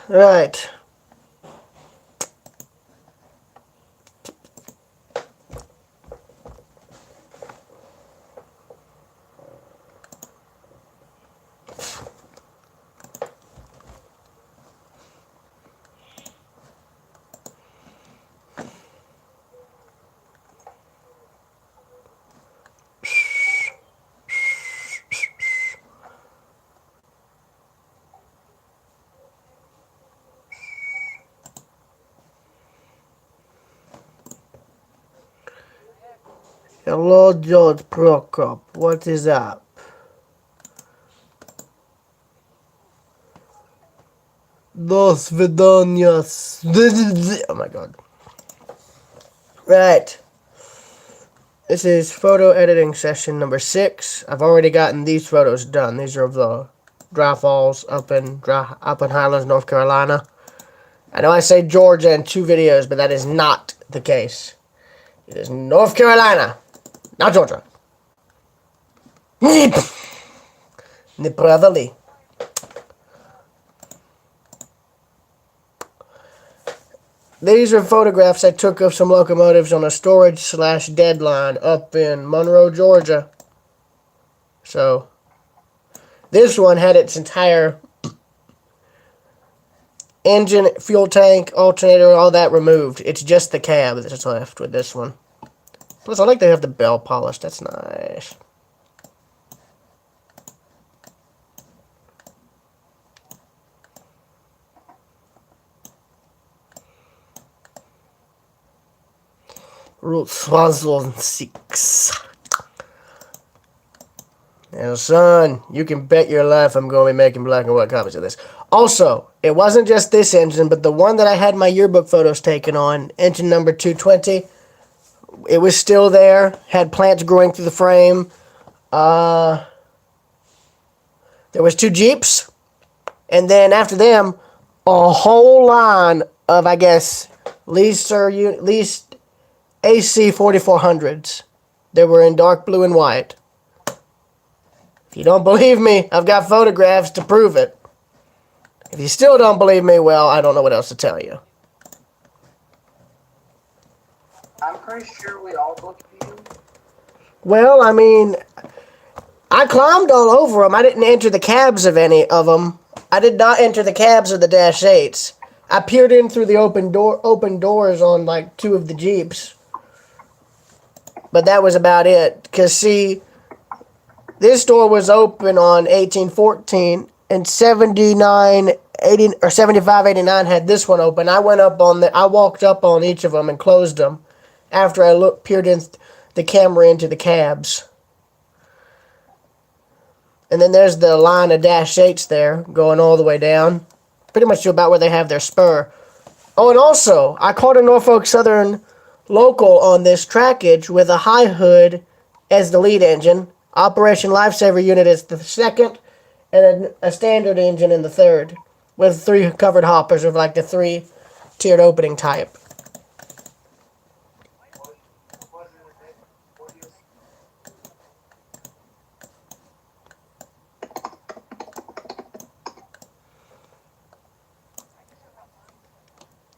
Right. Hello, George Prokop. What is up? Dos Vidonias. Oh my god. Right. This is photo editing session number 6. I've already gotten these photos done. These are of the dry falls up in Highlands, North Carolina. I know I say Georgia in 2 videos, but that is not the case. It is North Carolina, not Georgia. Nepravali. These are photographs I took of some locomotives on a storage/deadline up in Monroe, Georgia. So, this one had its entire engine, fuel tank, alternator, all that removed. It's just the cab that's left with this one. Plus, I like they have the bell polished. That's nice. Route 106. Now, son, you can bet your life I'm going to be making black and white copies of this. Also, it wasn't just this engine, but the one that I had my yearbook photos taken on, engine number 220, it was still there, had plants growing through the frame. There was 2 Jeeps, and then after them, a whole line of, I guess, leased AC 4400s. They were in dark blue and white. If you don't believe me, I've got photographs to prove it. If you still don't believe me, well, I don't know what else to tell you. I'm pretty sure we all looked at you. Well, I mean, I climbed all over them. I didn't enter the cabs of any of them. I did not enter the cabs of the Dash 8s. I peered in through the open doors on like 2 of the Jeeps. But that was about it. Because, see, this door was open on 1814, and 7589 had this one open. I walked up on each of them and closed them after I peered in the camera into the cabs. And then there's the line of Dash 8s there, going all the way down. Pretty much to about where they have their spur. Oh, and also, I caught a Norfolk Southern local on this trackage with a high hood as the lead engine. Operation Lifesaver unit is the second, and a standard engine in the third, with 3 covered hoppers of like the 3 tiered opening type.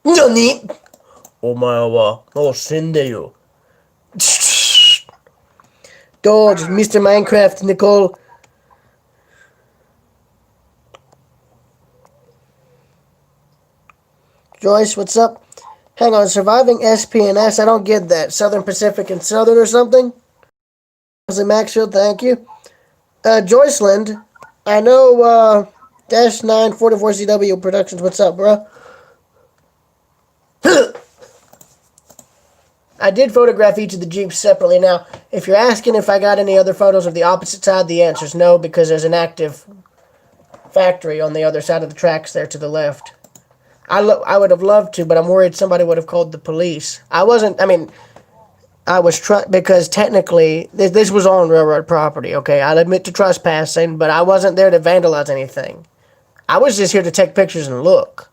Nani? Omae wa mo shinde yo. Dodge, Mr. Minecraft, Nicole. Joyce, what's up? Hang on, surviving SP&S, I don't get that. Southern Pacific and Southern or something? Jose Maxfield, thank you. Joyceland, I know, Dash 9 44CW Productions, what's up, bro? I did photograph each of the Jeeps separately. Now, if you're asking if I got any other photos of the opposite side, the answer is no, because there's an active factory on the other side of the tracks there to the left. I would have loved to, but I'm worried somebody would have called the police. Because technically, this was on railroad property, okay? I'll admit to trespassing, but I wasn't there to vandalize anything. I was just here to take pictures and look.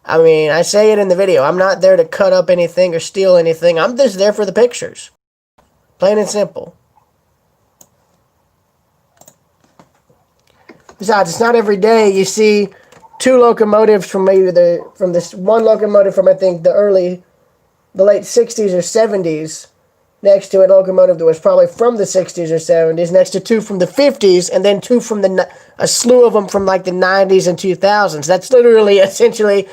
I mean, I say it in the video. I'm not there to cut up anything or steal anything. I'm just there for the pictures. Plain and simple. Besides, it's not every day you see two locomotives from this one locomotive from I think the late 60s or 70s next to a locomotive that was probably from the 60s or 70s, next to two from the 50s, and then two from a slew of them from like the 90s and 2000s. That's literally essentially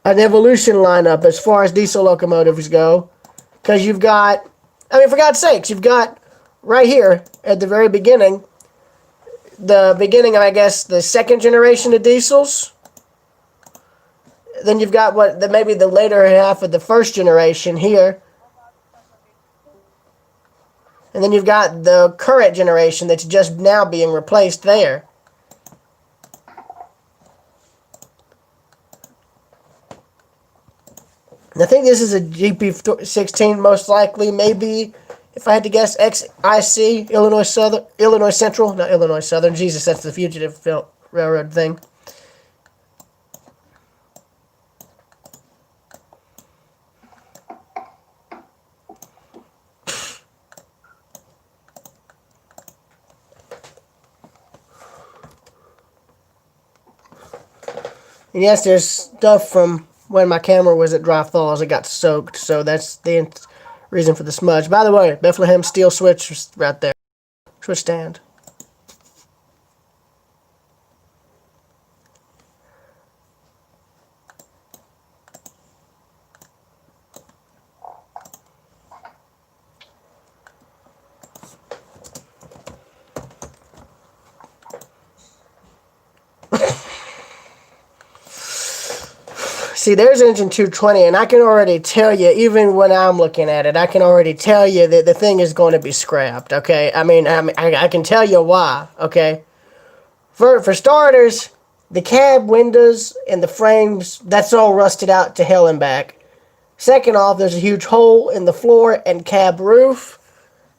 an evolution lineup as far as diesel locomotives go. Because you've got, I mean, for God's sakes, you've got right here at the very beginning, the beginning of, I guess, the second generation of diesels. Then you've got maybe the later half of the first generation here. And then you've got the current generation that's just now being replaced there. And I think this is a GP16, most likely, maybe, if I had to guess, XIC, Illinois Central, not Illinois Southern. Jesus, that's the Fugitive Railroad thing. And yes, there's stuff from when my camera was at Dry Falls. It got soaked, so that's the reason for the smudge. By the way, Bethlehem steel switch right there. Switch stand. See, there's engine 220, and I can already tell you, even when I'm looking at it, I can already tell you that the thing is going to be scrapped, okay? I mean, I can tell you why, okay? For starters, the cab windows and the frames, that's all rusted out to hell and back. Second off, there's a huge hole in the floor and cab roof.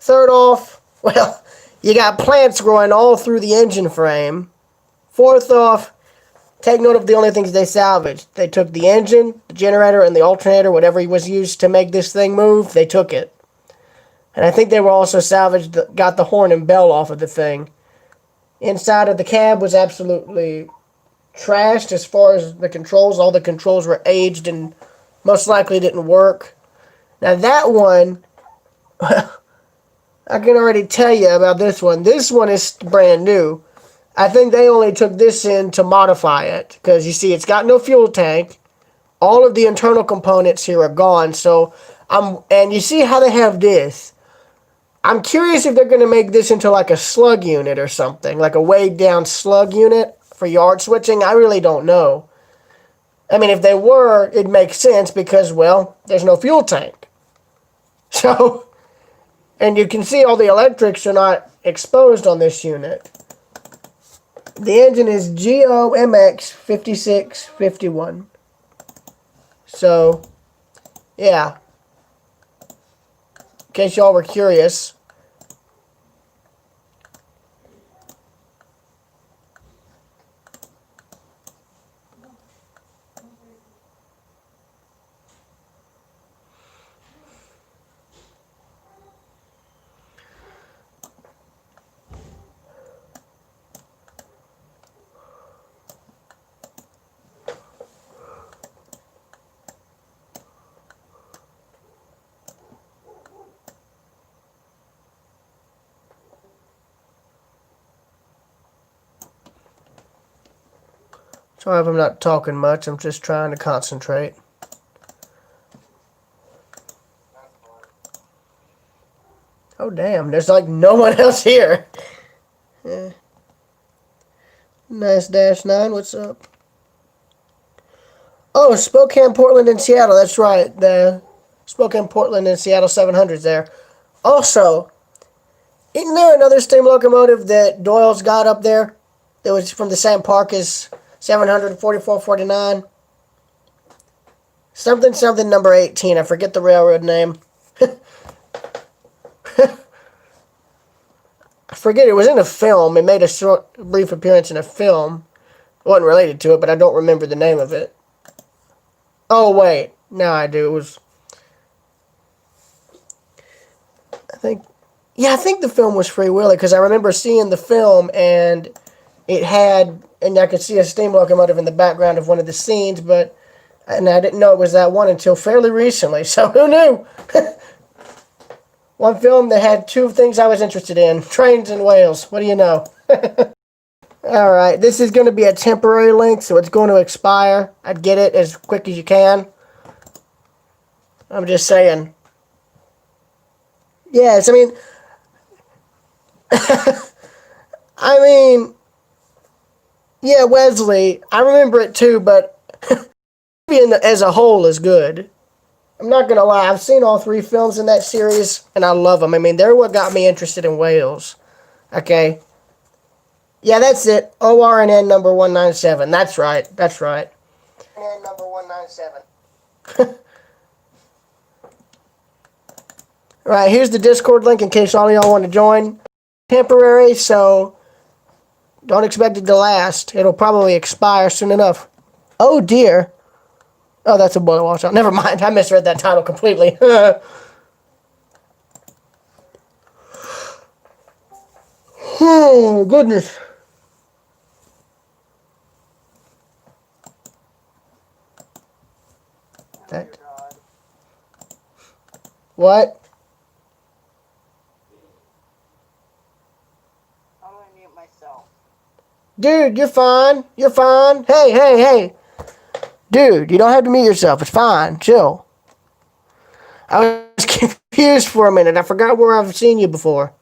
Third off, well, you got plants growing all through the engine frame. Fourth off, take note of the only things they salvaged. They took the engine, the generator, and the alternator, whatever was used to make this thing move, they took it. And I think they were also salvaged, got the horn and bell off of the thing. Inside of the cab was absolutely trashed as far as the controls. All the controls were aged and most likely didn't work. Now that one, well, I can already tell you about this one. This one is brand new. I think they only took this in to modify it. Because you see, it's got no fuel tank. All of the internal components here are gone. So, and you see how they have this. I'm curious if they're going to make this into like a slug unit or something. Like a weighed down slug unit for yard switching. I really don't know. I mean, if they were, it makes sense because, well, there's no fuel tank. So, and you can see all the electrics are not exposed on this unit. The engine is GOMX 5651. So, yeah. In case y'all were curious. Sorry if I'm not talking much. I'm just trying to concentrate. Oh, damn. There's like no one else here. Yeah. Nice Dash 9. What's up? Oh, Spokane, Portland, and Seattle. That's right. The Spokane, Portland, and Seattle 700s there. Also, isn't there another steam locomotive that Doyle's got up there that was from the same park as 744-49? Something number 18. I forget the railroad name. I forget. It was in a film. It made a brief appearance in a film. wasn't related to it, but I don't remember the name of it. Oh, wait. Now I do. It was... I think... Yeah, I think the film was Free Willy, because I remember seeing the film, and it had... And I could see a steam locomotive in the background of one of the scenes, but... And I didn't know it was that one until fairly recently, so who knew? One film that had two things I was interested in. Trains and whales. What do you know? Alright, this is going to be a temporary link, so it's going to expire. I'd get it as quick as you can. I'm just saying. Yes, I mean... I mean... Yeah, Wesley, I remember it too, but... as a whole is good. I'm not going to lie, I've seen all three films in that series, and I love them. I mean, they're what got me interested in whales. Okay? Yeah, that's it. ORNN number 197. That's right. That's right. ORNN number 197. Alright, here's the Discord link in case all of y'all want to join. Temporary, so don't expect it to last. It'll probably expire soon enough. Oh dear. Oh, that's a boiler washout. Never mind. I misread that title completely. Oh, goodness. That. What? How do I mute myself? Dude, you're fine. You're fine. Hey, hey, hey. Dude, you don't have to mute yourself. It's fine. Chill. I was confused for a minute. I forgot where I've seen you before.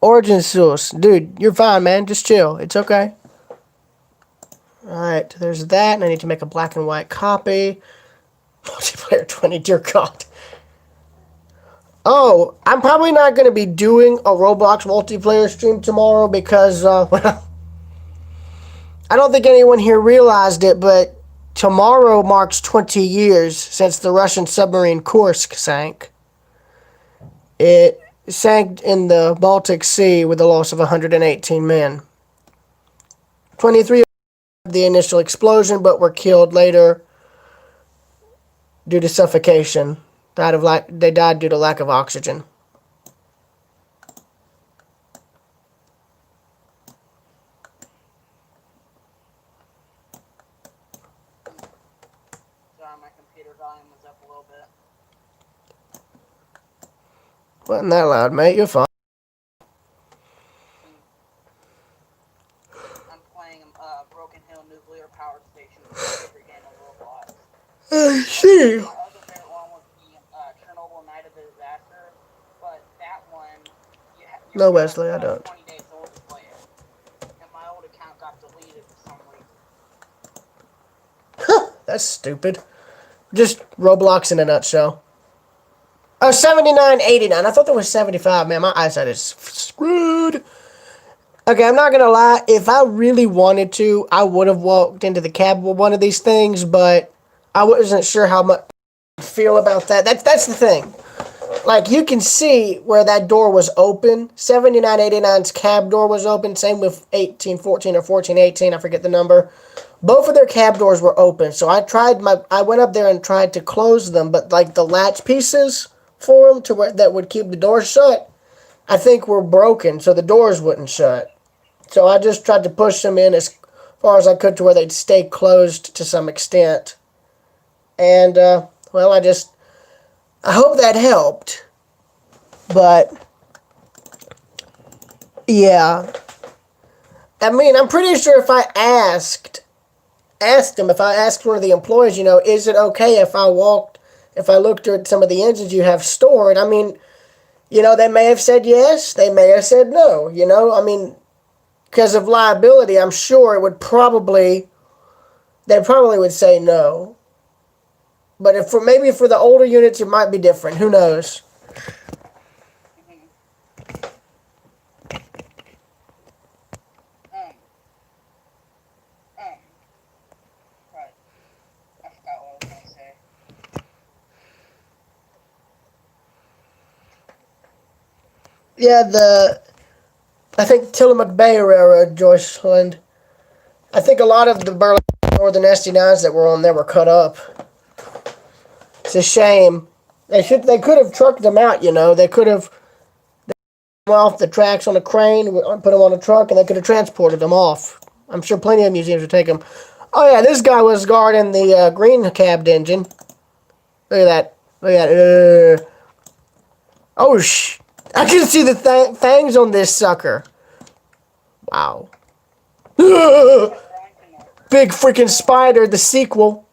Origin source. Dude, you're fine, man. Just chill. It's okay. Alright, there's that. And I need to make a black and white copy. Multiplayer 20, dear God. Oh, I'm probably not going to be doing a Roblox multiplayer stream tomorrow because, well, I don't think anyone here realized it, but tomorrow marks 20 years since the Russian submarine Kursk sank. It sank in the Baltic Sea with the loss of 118 men. 23 of the initial explosion, but were killed later due to suffocation. They died due to lack of oxygen. Sorry, my computer volume was up a little bit. Wasn't that loud, mate? You're fine. I'm playing Broken Hill Nuclear Power Station, which is my favorite game on Roblox. I see. My other favorite one was the Chernobyl Night of the Disaster, but that one, No, Wesley, I don't. 20 days old to play it. And my old account got deleted for some reason. That's stupid. Just Roblox in a nutshell. Oh, 79.89. I thought that was 75. Man, my eyesight is screwed. Okay, I'm not gonna lie. If I really wanted to, I would have walked into the cab with one of these things, but I wasn't sure how much I feel about that. That's the thing. Like, you can see where that door was open. 79.89's cab door was open. Same with 1814 or 1418. I forget the number. Both of their cab doors were open. So I went up there and tried to close them, but like the latch pieces for them that would keep the door shut, I think were broken, so the doors wouldn't shut. So I just tried to push them in as far as I could to where they'd stay closed to some extent. And, well, I hope that helped. But, yeah. I mean, I'm pretty sure if I asked one of the employees, is it okay if I looked at some of the engines you have stored? I mean, they may have said yes, they may have said no, I mean, because of liability, I'm sure they probably would say no. But maybe for the older units, it might be different. Who knows? Right. I forgot what I was going to say. Yeah, I think Tillamook Bay Railroad, Joyceland. I think a lot of the Burlington Northern SD9s that were on there were cut up. It's a shame. They could have trucked them out, you know. They could have them off the tracks on a crane, put them on a truck, and they could have transported them off. I'm sure plenty of museums would take them. Oh yeah, this guy was guarding the green cabbed engine. Look at that. Look at that. Oh I can see the fangs on this sucker. Wow. Big freaking spider, the sequel.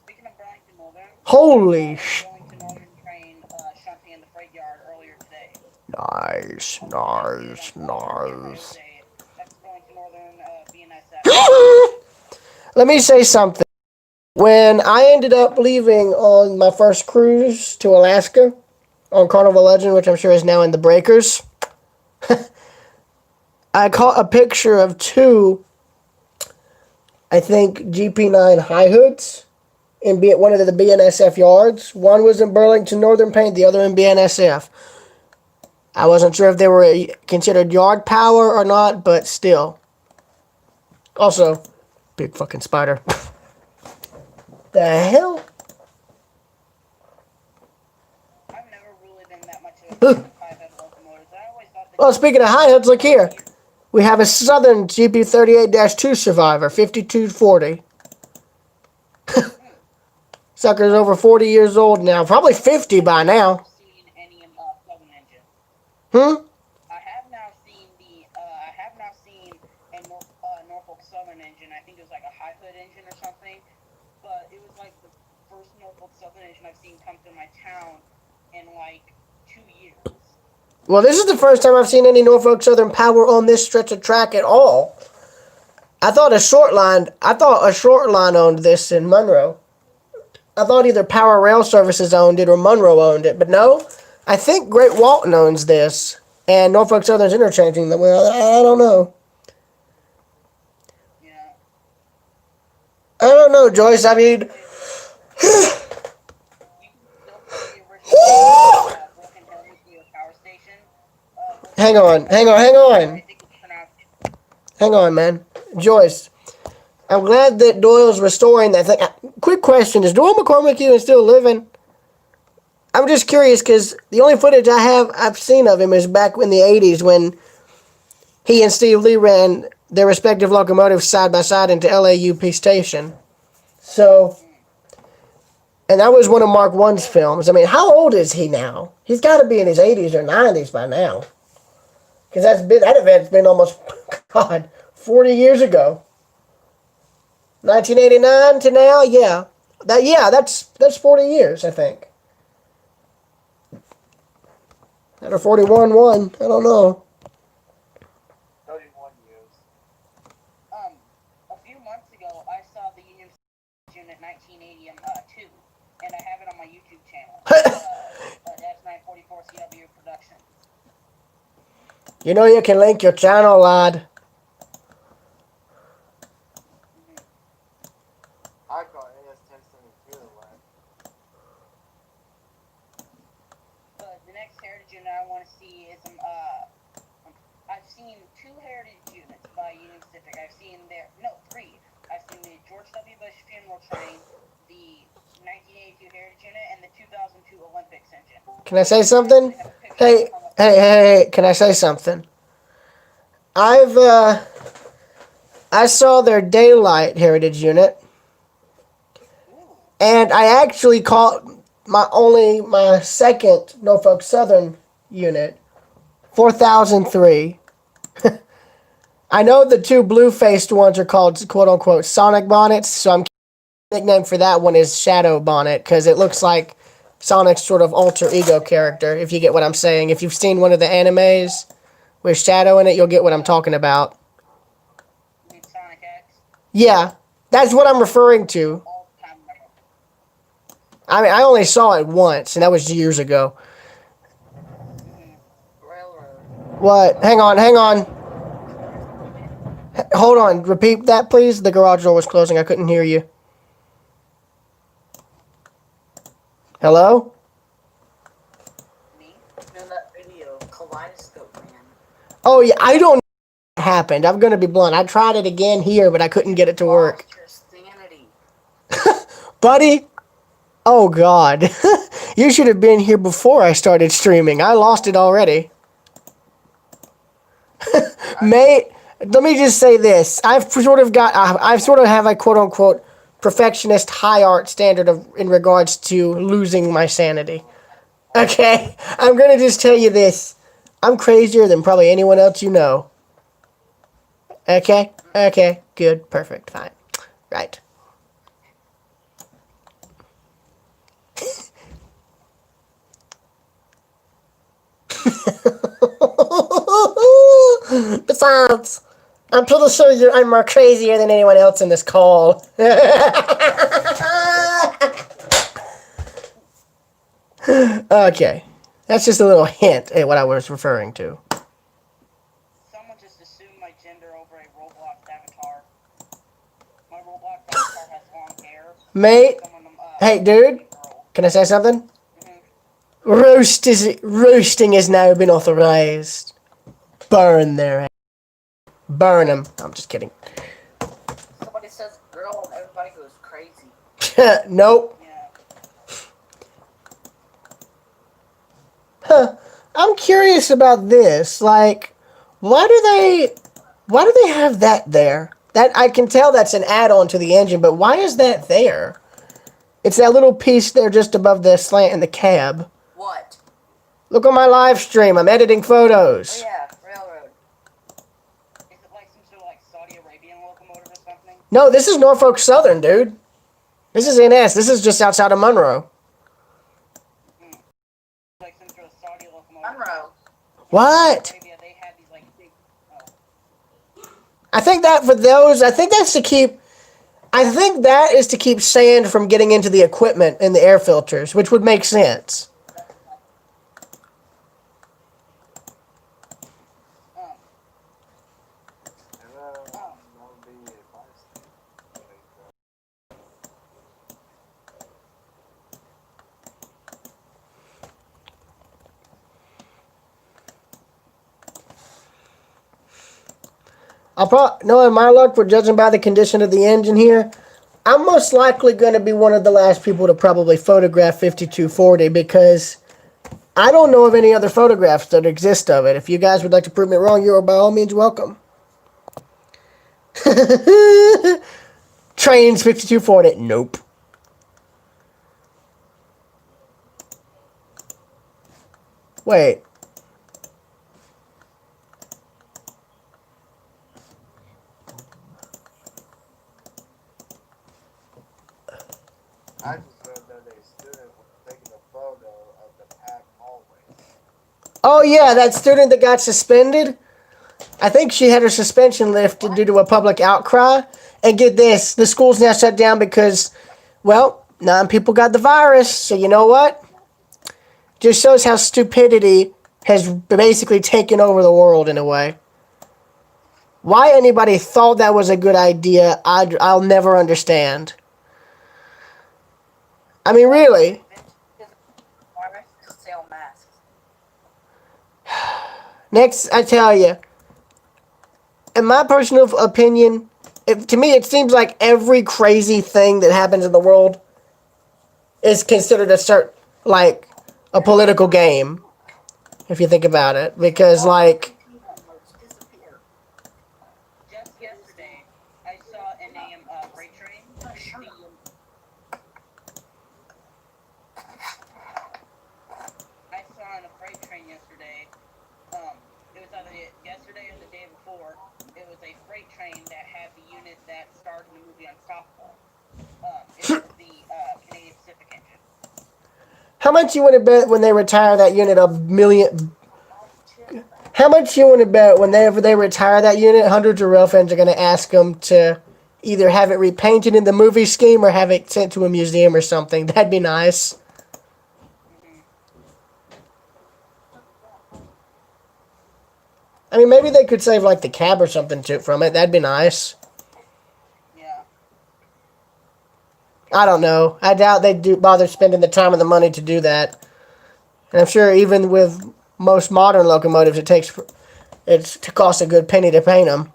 Speaking of Burlington Northern, Holy Burlington Northern train shunting in the freight yard earlier today. Nice, nice, nice. That's Burlington Northern BNSF. Let me say something. When I ended up leaving on my first cruise to Alaska on Carnival Legend, which I'm sure is now in the breakers, I caught a picture of two, I think, GP9 high hoods in one of the BNSF yards. One was in Burlington Northern Paint, the other in BNSF. I wasn't sure if they were considered yard power or not, but still. Also, big fucking spider. The hell? I've never really been that much of a fan of high-head locomotives. I always thought that. Well, speaking of high hoods, look here. We have a Southern GP38-2 Survivor, 5240. Sucker's over 40 years old now. Probably 50 by now. Seen any Southern engine. I have now seen a Norfolk Southern engine. I think it was like a high hood engine or something. But it was like the first Norfolk Southern engine I've seen come through my town in like 2 years. Well, this is the first time I've seen any Norfolk Southern power on this stretch of track at all. I thought a short line owned this in Monroe. I thought either Power Rail Services owned it or Monroe owned it, but no. I think Great Walton owns this, and Norfolk Southern's interchanging them. Well, I don't know. Yeah. I don't know, Joyce. I mean, You can still see the original Broken Hill Nuclear Power Station. hang on. I think it's pronounced. Hang on, man. Joyce, I'm glad that Doyle's restoring that thing. Quick question, is Doyle McCormick even still living? I'm just curious because the only footage I've seen of him is back in the 80s when he and Steve Lee ran their respective locomotives side by side into LAUP station. So, and that was one of Mark I's films. I mean, how old is he now? He's got to be in his 80s or 90s by now. Because that event's been almost, God, 40 years ago. 1989 to now, yeah. That's 40 years, I think. That or 41 one, I don't know. 31 years. A few months ago, I saw the Union Unit 1980 2, and I have it on my YouTube channel. That's 944 CW Productions. You know you can link your channel, lad. I got AS1072 away. But the next heritage unit I want to see is I've seen 2 heritage units by Union Pacific. I've seen 3. I've seen the George W. Bush funeral train, the 1982 heritage unit, and the 2002 Olympics engine. Can I say something? Hey, can I say something? I saw their daylight heritage unit, and I actually caught my second Norfolk Southern unit, 4003. I know the 2 blue-faced ones are called quote-unquote Sonic bonnets, so I'm nickname for that one is Shadow Bonnet because it looks like Sonic's sort of alter ego character, if you get what I'm saying. If you've seen one of the animes with Shadow in it, you'll get what I'm talking about. Sonic X. Yeah, that's what I'm referring to. I mean, I only saw it once, and that was years ago. Railroad. What? Hang on. Hold on. Repeat that, please. The garage door was closing. I couldn't hear you. Hello? video. Kaleidoscope ran. Oh yeah, I don't know what happened. I'm gonna be blunt. I tried it again here, but I couldn't get it to work. Lost your sanity. Buddy, oh god. You should have been here before I started streaming. I lost it already. Mate, let me just say this. I've sort of have a quote unquote perfectionist high art standard in regards to losing my sanity. Okay? I'm gonna just tell you this. I'm crazier than probably anyone else you know. Okay? Okay. Good. Perfect. Fine. Right. Besides, I'm pretty sure I'm more crazier than anyone else in this call. Okay. That's just a little hint at what I was referring to. Someone just assumed my gender over a Roblox avatar. My Roblox avatar has long hair. Mate, Someone, hey, dude, girl. can I say something? Mhm. Roasting has now been authorized. Burn their ass. Burn them. I'm just kidding. Somebody says girl and everybody goes crazy. Nope. Yeah. Huh. I'm curious about this. Like, why do they have that there? That I can tell that's an add-on to the engine, but why is that there? It's that little piece there just above the slant in the cab. What? Look on my live stream. I'm editing Oh photos. yeah, railroad. Is it like some sort of like Saudi Arabian locomotive or something? No, this is Norfolk Southern, dude. This is NS. This is just outside of Monroe. Like some sort of Saudi locomotive. Monroe. What? Arabia, they had these like big. I think that for those, I think that's to keep. I think that is to keep sand from getting into the equipment in the air filters, which would make sense. And that would be a fire station. Knowing my luck, we're judging by the condition of the engine here. I'm most likely going to be one of the last people to probably photograph 5240 because I don't know of any other photographs that exist of it. If you guys would like to prove me wrong, you are by all means welcome. Trains 5240. Nope. Wait. I just read that a student was taking a photo of the packed hallway. Oh yeah, that student that got suspended. I think she had her suspension lifted due to a public outcry. And get this, the school's now shut down because, well, 9 people got the virus. So you know what? Just shows how stupidity has basically taken over the world in a way. Why anybody thought that was a good idea, I'll never understand. I mean, really. To sell masks. Next, I tell you, in my personal opinion, to me, it seems like every crazy thing that happens in the world is considered a political game, if you think about it. Because, like, Disappear. Just yesterday, I saw in a freight train. I saw in a freight train yesterday. It was either yesterday or the day before. It was a freight train that had the unit that starred in the movie Unstoppable. It was the Canadian Pacific engine. how much you want to bet when they retire that unit How much you want to bet whenever they retire that unit, hundreds of rail fans are going to ask them to either have it repainted in the movie scheme or have it sent to a museum or something? That'd be nice. I mean, maybe they could save like the cab or something from it. That'd be nice. Yeah. I don't know. I doubt they'd bother spending the time and the money to do that. And I'm sure even with most modern locomotives, it's to cost a good penny to paint them.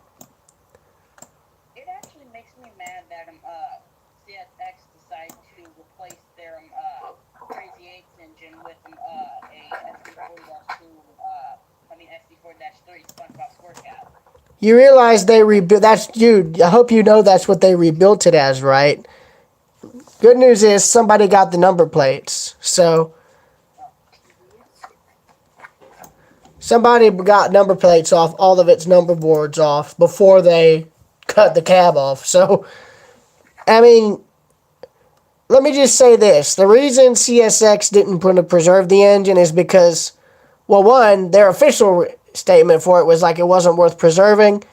It actually makes me mad that CSX decided to replace their Crazy Eights engine with a SD4-2 SD4-3 SpongeBob SquareCat. You realize they rebuilt. That's dude. I hope you know that's what they rebuilt it as, right? Good news is somebody got the number plates. So somebody got number plates off all of its number boards off before they cut the cab off. So I mean, let me just say this: the reason CSX didn't preserve the engine is because, well, one, their official statement for it was like it wasn't worth preserving.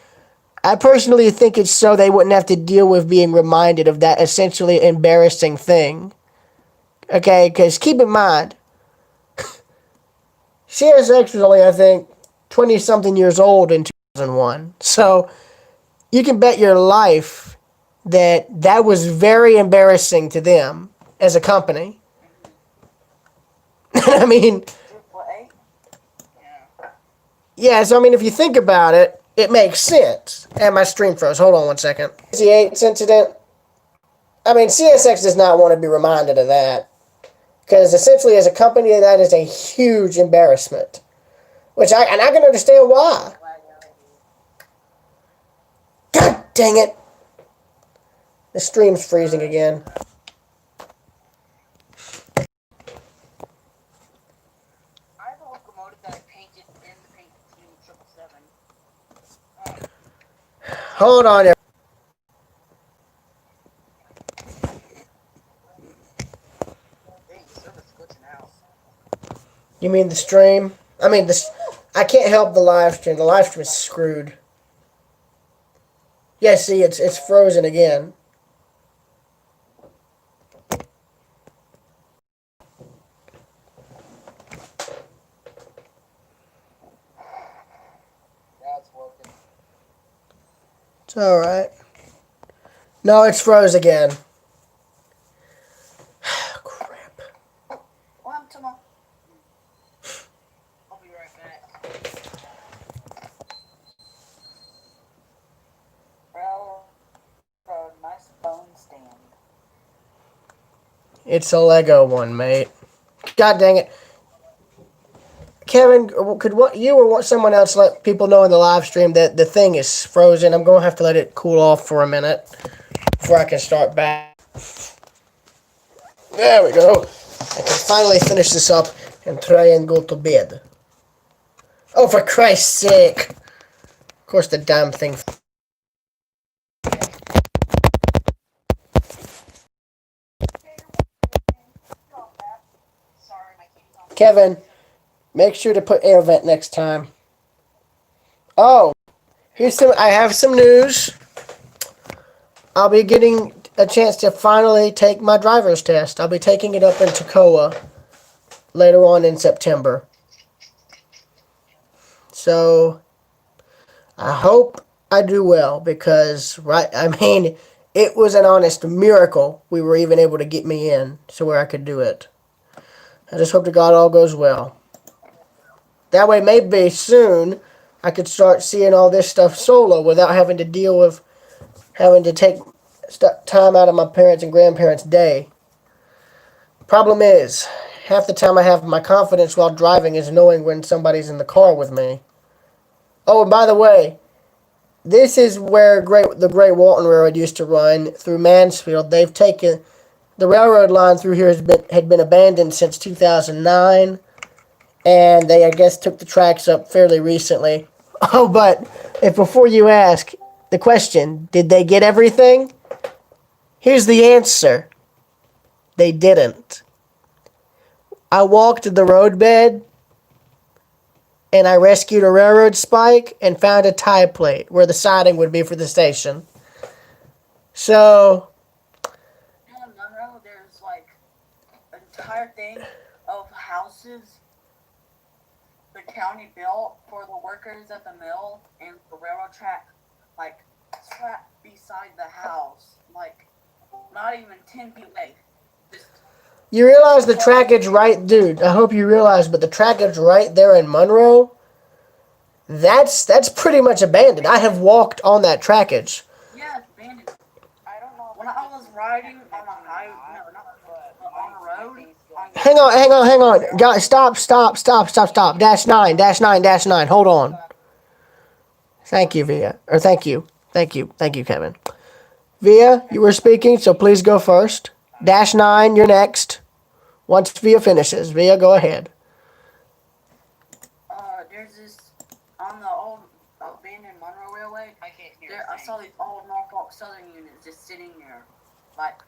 I personally think it's so they wouldn't have to deal with being reminded of that essentially embarrassing thing. Okay, because keep in mind, CSX was only, I think, 20-something years old in 2001. So you can bet your life that that was very embarrassing to them as a company. I mean, AAA? Yeah. yeah, so I mean, if you think about it, it makes sense. And my stream froze. Hold on one second. The 8th incident. I mean, CSX does not want to be reminded of that. Because essentially, as a company, that is a huge embarrassment. And I can understand why. God dang it. The stream's freezing again. I have a locomotive that I painted in the paint team 777. Hold on there. Dang, the server's glitching out. You mean the stream? I mean, I can't help the live stream. The live stream is screwed. Yeah, see, it's frozen again. That's working. It's alright. No, it's froze again. Crap. Well, I'm tomorrow. I'll be right back. Railroad, nice bone stand. It's a Lego one, mate. God dang it. Kevin, could you or someone else let people know in the live stream that the thing is frozen? I'm going to have to let it cool off for a minute before I can start back. There we go. I can finally finish this up and try and go to bed. Oh, for Christ's sake. Of course, the damn thing. Sorry, my kitty's on. Kevin, make sure to put air vent next time. Oh, I have some news. I'll be getting a chance to finally take my driver's test. I'll be taking it up in Toccoa later on in September. So I hope I do well because, it was an honest miracle we were even able to get me in so where I could do it. I just hope to God all goes well. That way, maybe soon I could start seeing all this stuff solo without having to deal with having to take time out of my parents' and grandparents' day. Problem is, half the time I have my confidence while driving is knowing when somebody's in the car with me. Oh, and by the way, this is where the Great Walton Railroad used to run through Mansfield. They've taken the railroad line through here had been abandoned since 2009, and they I guess took the tracks up fairly recently. Oh, but before you ask the question, did they get everything? Here's the answer. They didn't. I walked the roadbed and I rescued a railroad spike and found a tie plate where the siding would be for the station. So, In Monroe, there's like an entire thing of houses the county built for the workers at the mill and the railroad track, like trapped beside the house, like not even 10 feet away. Just You realize the trackage right, dude, I hope you realize, but the trackage right there in Monroe, that's pretty much abandoned. I have walked on that trackage. Yeah, it's abandoned. I don't know. When I was riding on a high, no, not on a road. Hang on. Guys, stop. Dash 9, dash 9, dash 9. Hold on. Thank you, Via. Or thank you, Kevin. Via, you were speaking, so please go first. Dash 9, you're next. Once Via finishes. Via, go ahead. There's this on the old abandoned Monroe Railway. I can't hear. There, I saw these old Norfolk Southern units just sitting there, like.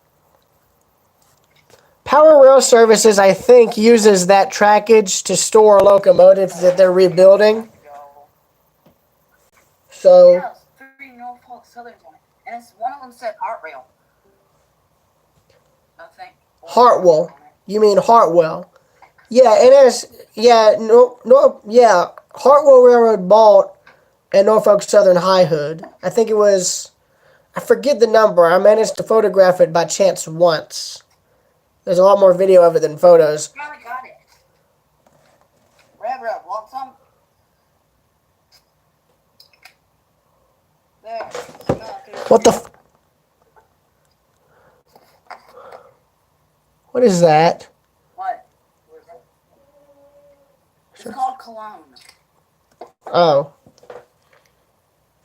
Power Rail Services, I think, uses that trackage to store locomotives that they're rebuilding. So, Yeah, it's 3 Norfolk Southerns on it, and it's one of them said Heart Rail. I think. Hartwell. You mean Hartwell? Yeah, Hartwell Railroad bought a Norfolk Southern High Hood. I think it was, I forget the number. I managed to photograph it by chance once. There's a lot more video of it than photos. Probably got it. Railroad, want some? There. What the What is that? What? It's called Cologne. Oh.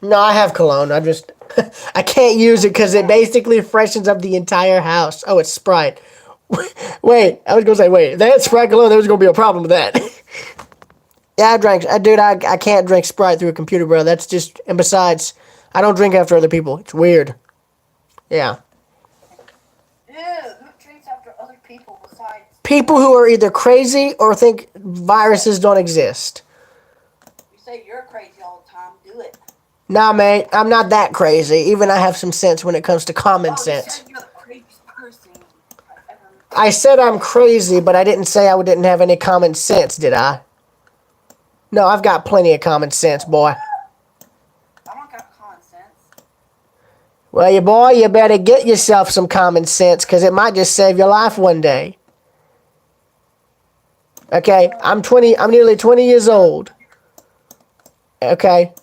No, I have cologne. I just, I can't use it because it basically freshens up the entire house. Oh, it's Sprite. Wait, I was going to say, wait, that Sprite cologne, there was going to be a problem with that. Yeah, I can't drink Sprite through a computer, bro. That's just, and besides, I don't drink after other people. It's weird. Yeah. Ew, who drinks after other people besides? People who are either crazy or think viruses don't exist. You say you're crazy all the time. Do it. Nah, mate, I'm not that crazy. Even I have some sense when it comes to common You sense. said you're the craziest person I've ever met. I said I'm crazy, but I didn't say I didn't have any common sense, did I? No, I've got plenty of common sense, boy. I don't got common sense. Well, you better get yourself some common sense, because it might just save your life one day. Okay, I'm nearly 20 years old. Okay.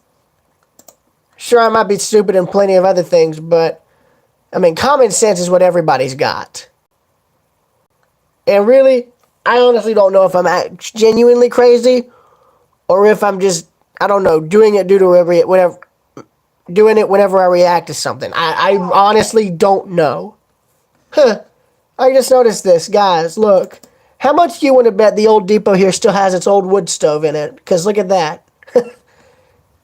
Sure, I might be stupid in plenty of other things, but, I mean, common sense is what everybody's got. And really, I honestly don't know if I'm genuinely crazy, or if I'm just, I don't know, doing it whenever I react to something. I honestly don't know. Huh. I just noticed this, guys. Look. How much do you want to bet the old depot here still has its old wood stove in it? Because look at that.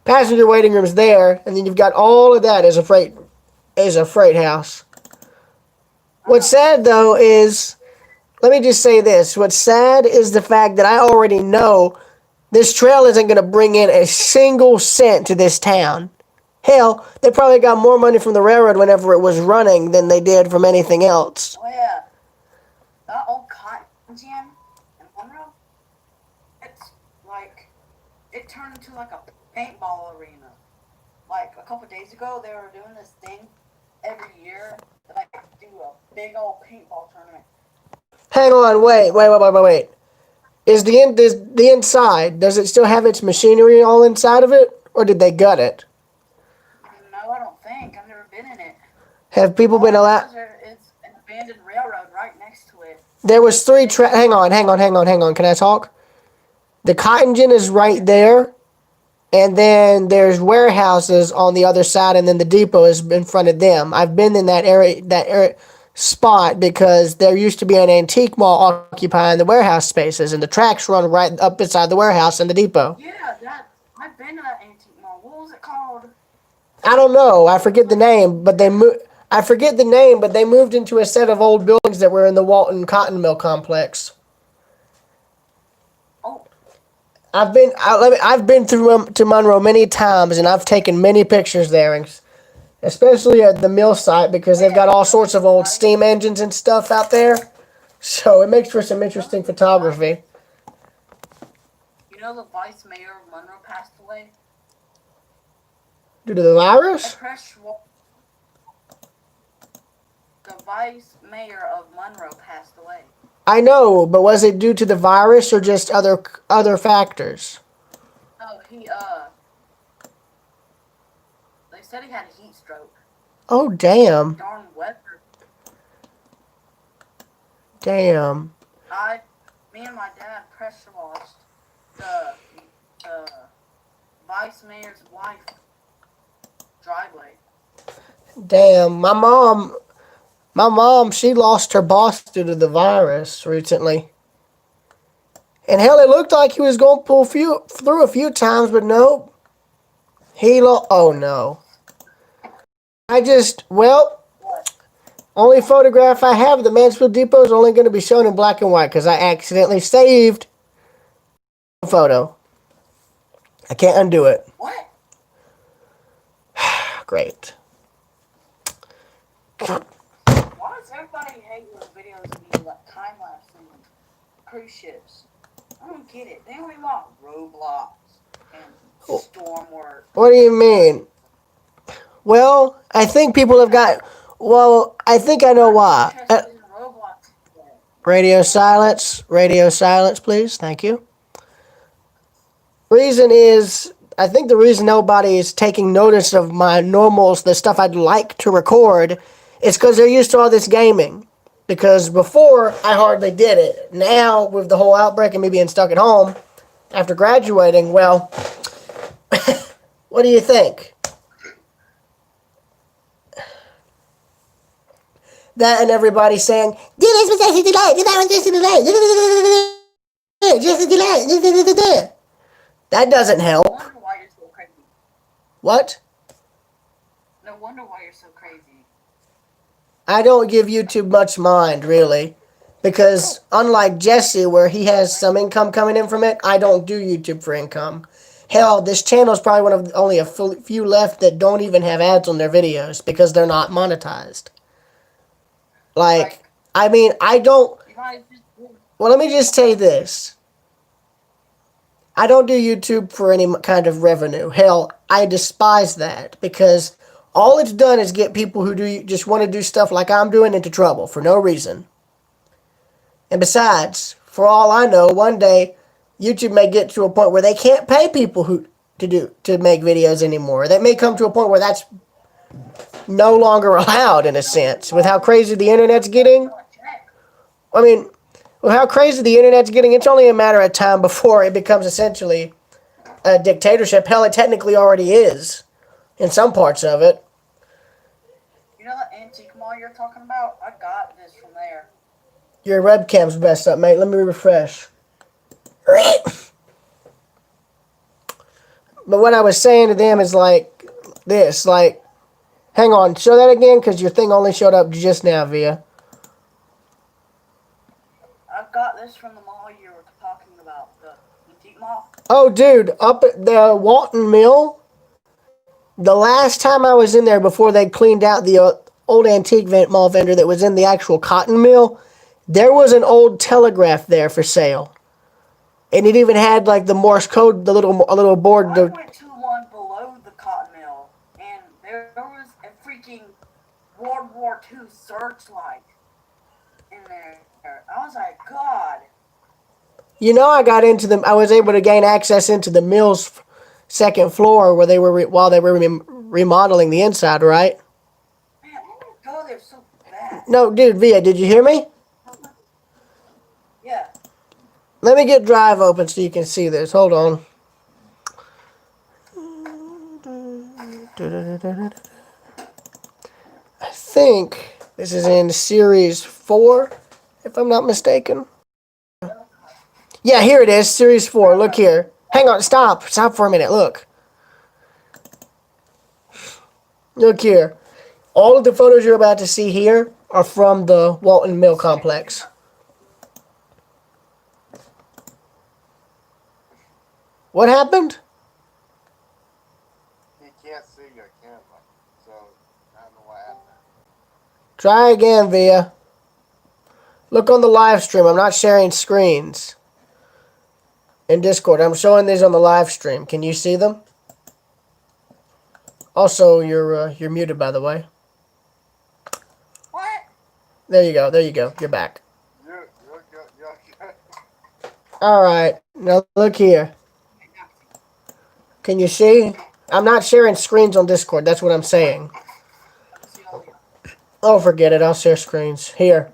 Passenger waiting room's there, and then you've got all of that as a freight house. What's sad, though, is, let me just say this. What's sad is the fact that I already know this trail isn't going to bring in a single cent to this town. Hell, they probably got more money from the railroad whenever it was running than they did from anything else. Oh yeah, that old cotton gin in Monroe. It's like it turned into like a paintball arena. Like a couple days ago, they were doing this thing every year, like do a big old paintball tournament. Hang on, wait. Is the inside, does it still have its machinery all inside of it? Or did they gut it? No, I don't think. I've never been in it. Have people been allowed? It's an abandoned railroad right next to it. There was hang on. Can I talk? The cotton gin is right there. And then there's warehouses on the other side, and then the depot is in front of them. I've been in that area spot because there used to be an antique mall occupying the warehouse spaces, and the tracks run right up beside the warehouse and the depot. Yeah, I've been to that antique mall. What was it called? I don't know. I forget the name, but they moved into a set of old buildings that were in the Walton Cotton Mill complex. Oh, I've been to Monroe many times, and I've taken many pictures there, and especially at the mill site, because they've got all sorts of old steam engines and stuff out there. So it makes for some interesting photography. you know the vice mayor of Monroe passed away? Due to the virus? The vice mayor of Monroe passed away. I know, but was it due to the virus or just other factors? Oh, they said he had a heat stroke. Oh, damn. Darn weather. Damn. Me and my dad pressure washed the vice mayor's wife driveway. Damn. My mom, she lost her boss due to the virus recently. And hell, it looked like he was going to pull through a few times, but nope. Oh no. Only photograph I have of the Mansfield Depot is only going to be shown in black and white because I accidentally saved a photo. I can't undo it. What? Great. Why does everybody hate when videos be like time lapse and cruise ships? I don't get it. They only want Roblox and Stormwork. What do you mean? Well, I think people have got. Well, I think I know why. Radio silence, please. Thank you. Reason is, I think the reason nobody is taking notice of my normals, the stuff I'd like to record, is because they're used to all this gaming. Because before, I hardly did it. Now, with the whole outbreak and me being stuck at home after graduating, well, what do you think? That and everybody saying, do this was just a delay, do that was just a delay, just a delay. That doesn't help. No wonder why you're so crazy. What? No wonder why you're so crazy. I don't give YouTube much mind, really. Because unlike Jesse, where he has some income coming in from it, I don't do YouTube for income. Hell, this channel is probably one of only a few left that don't even have ads on their videos because they're not monetized. I mean, I don't... Well, let me just say this. I don't do YouTube for any kind of revenue. Hell, I despise that because all it's done is get people who just want to do stuff like I'm doing into trouble for no reason. And besides, for all I know, one day YouTube may get to a point where they can't pay people to make videos anymore. They may come to a point where that's no longer allowed, in a sense, with how crazy the internet's getting. I mean, with how crazy the internet's getting, it's only a matter of time before it becomes essentially a dictatorship. Hell, it technically already is in some parts of it. You know that antique mall you're talking about? I got this from there. Your webcam's messed up, mate. Let me refresh. But what I was saying to them is like this, like, hang on, show that again, because your thing only showed up just now, Via. I got this from the mall you were talking about, the antique mall. Oh, dude, up at the Walton Mill, the last time I was in there before they cleaned out the old antique mall vendor that was in the actual cotton mill, there was an old telegraph there for sale. And it even had like the Morse code, a little board. I went to one below the cotton mill, and there was a freaking World War II searchlight in there. I was like, God. You know, I was able to gain access into the mill's second floor where they were while they were remodeling the inside, right? Man, I want to go there so bad. No, dude, Via, did you hear me? Yeah. Let me get Drive open so you can see this. Hold on. I think this is in Series 4, if I'm not mistaken. Yeah, here it is, Series 4. Look here. Hang on, stop. Stop for a minute. Look. Look here. All of the photos you're about to see here are from the Walton Mill complex. What happened? He can't see your camera, so I don't know what happened. Try again, Via. Look on the live stream. I'm not sharing screens. In Discord. I'm showing these on the live stream. Can you see them? Also, you're muted, by the way. What? There you go. There you go. You're back. You're All right, now look here. Can you see? I'm not sharing screens on Discord. That's what I'm saying. Oh, forget it. I'll share screens. Here.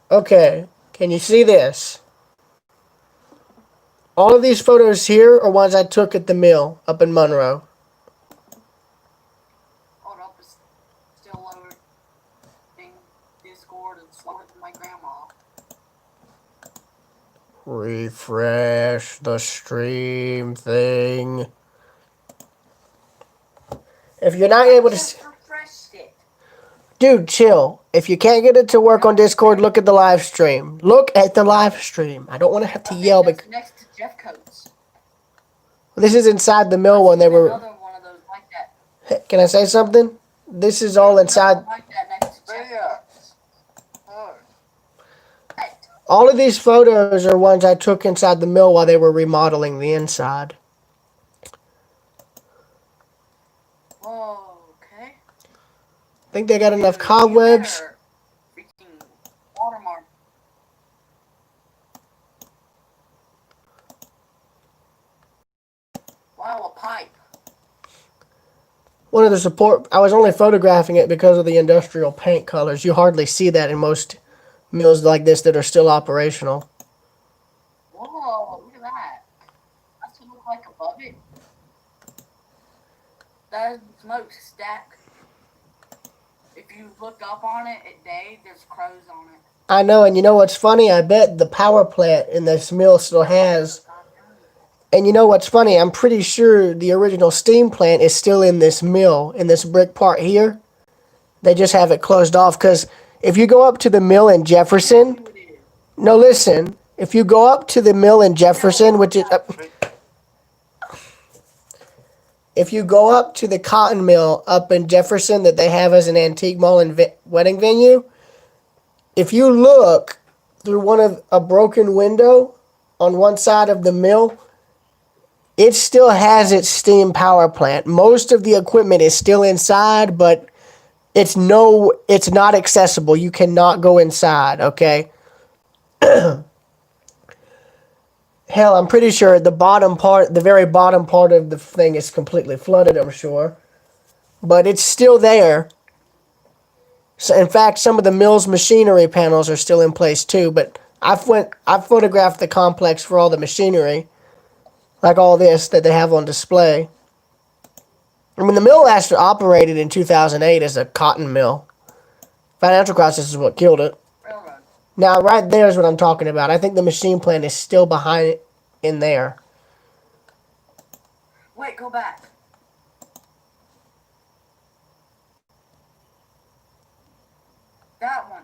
Okay. Can you see this? All of these photos here are ones I took at the mill up in Monroe. Hold up, it's still loading Discord and slower than my grandma. Refresh the stream thing. If you're not able to... Just refreshed it. Dude, chill. If you can't get it to work on Discord, look at the live stream. Look at the live stream. I don't want to have to yell. That's next to Jeff Coates. This is inside the mill when they were... Another one of those like that. Can I say something? This is all inside... Like that next to Jeff Yeah. Coates. Oh, Right. All of these photos are ones I took inside the mill while they were remodeling the inside. Whoa, okay. Think they got enough cobwebs? Freaking watermark. Wow, a pipe. One of the support... I was only photographing it because of the industrial paint colors. You hardly see that in most mills like this that are still operational. Whoa, look at that. That's what look like above it. That is the smokestack. If you look up on it at day, there's crows on it. I know, and you know what's funny? I bet the power plant in this mill still has... And you know what's funny? I'm pretty sure the original steam plant is still in this mill, in this brick part here. They just have it closed off, because if you go up to the mill in Jefferson... No, listen. If you go up to the mill in Jefferson, which is... if you go up to the cotton mill up in Jefferson that they have as an antique mall and wedding venue, if you look through a broken window on one side of the mill, it still has its steam power plant. Most of the equipment is still inside, but it's not accessible. You cannot go inside, okay? Hell, I'm pretty sure the very bottom part of the thing is completely flooded, I'm sure. But it's still there. So, in fact, some of the mill's machinery panels are still in place too, but I photographed the complex for all the machinery. Like all this that they have on display. I mean, the mill last operated in 2008 as a cotton mill. Financial crisis is what killed it. Railroad. Now, right there is what I'm talking about. I think the machine plant is still behind it in there. Wait, go back. That one.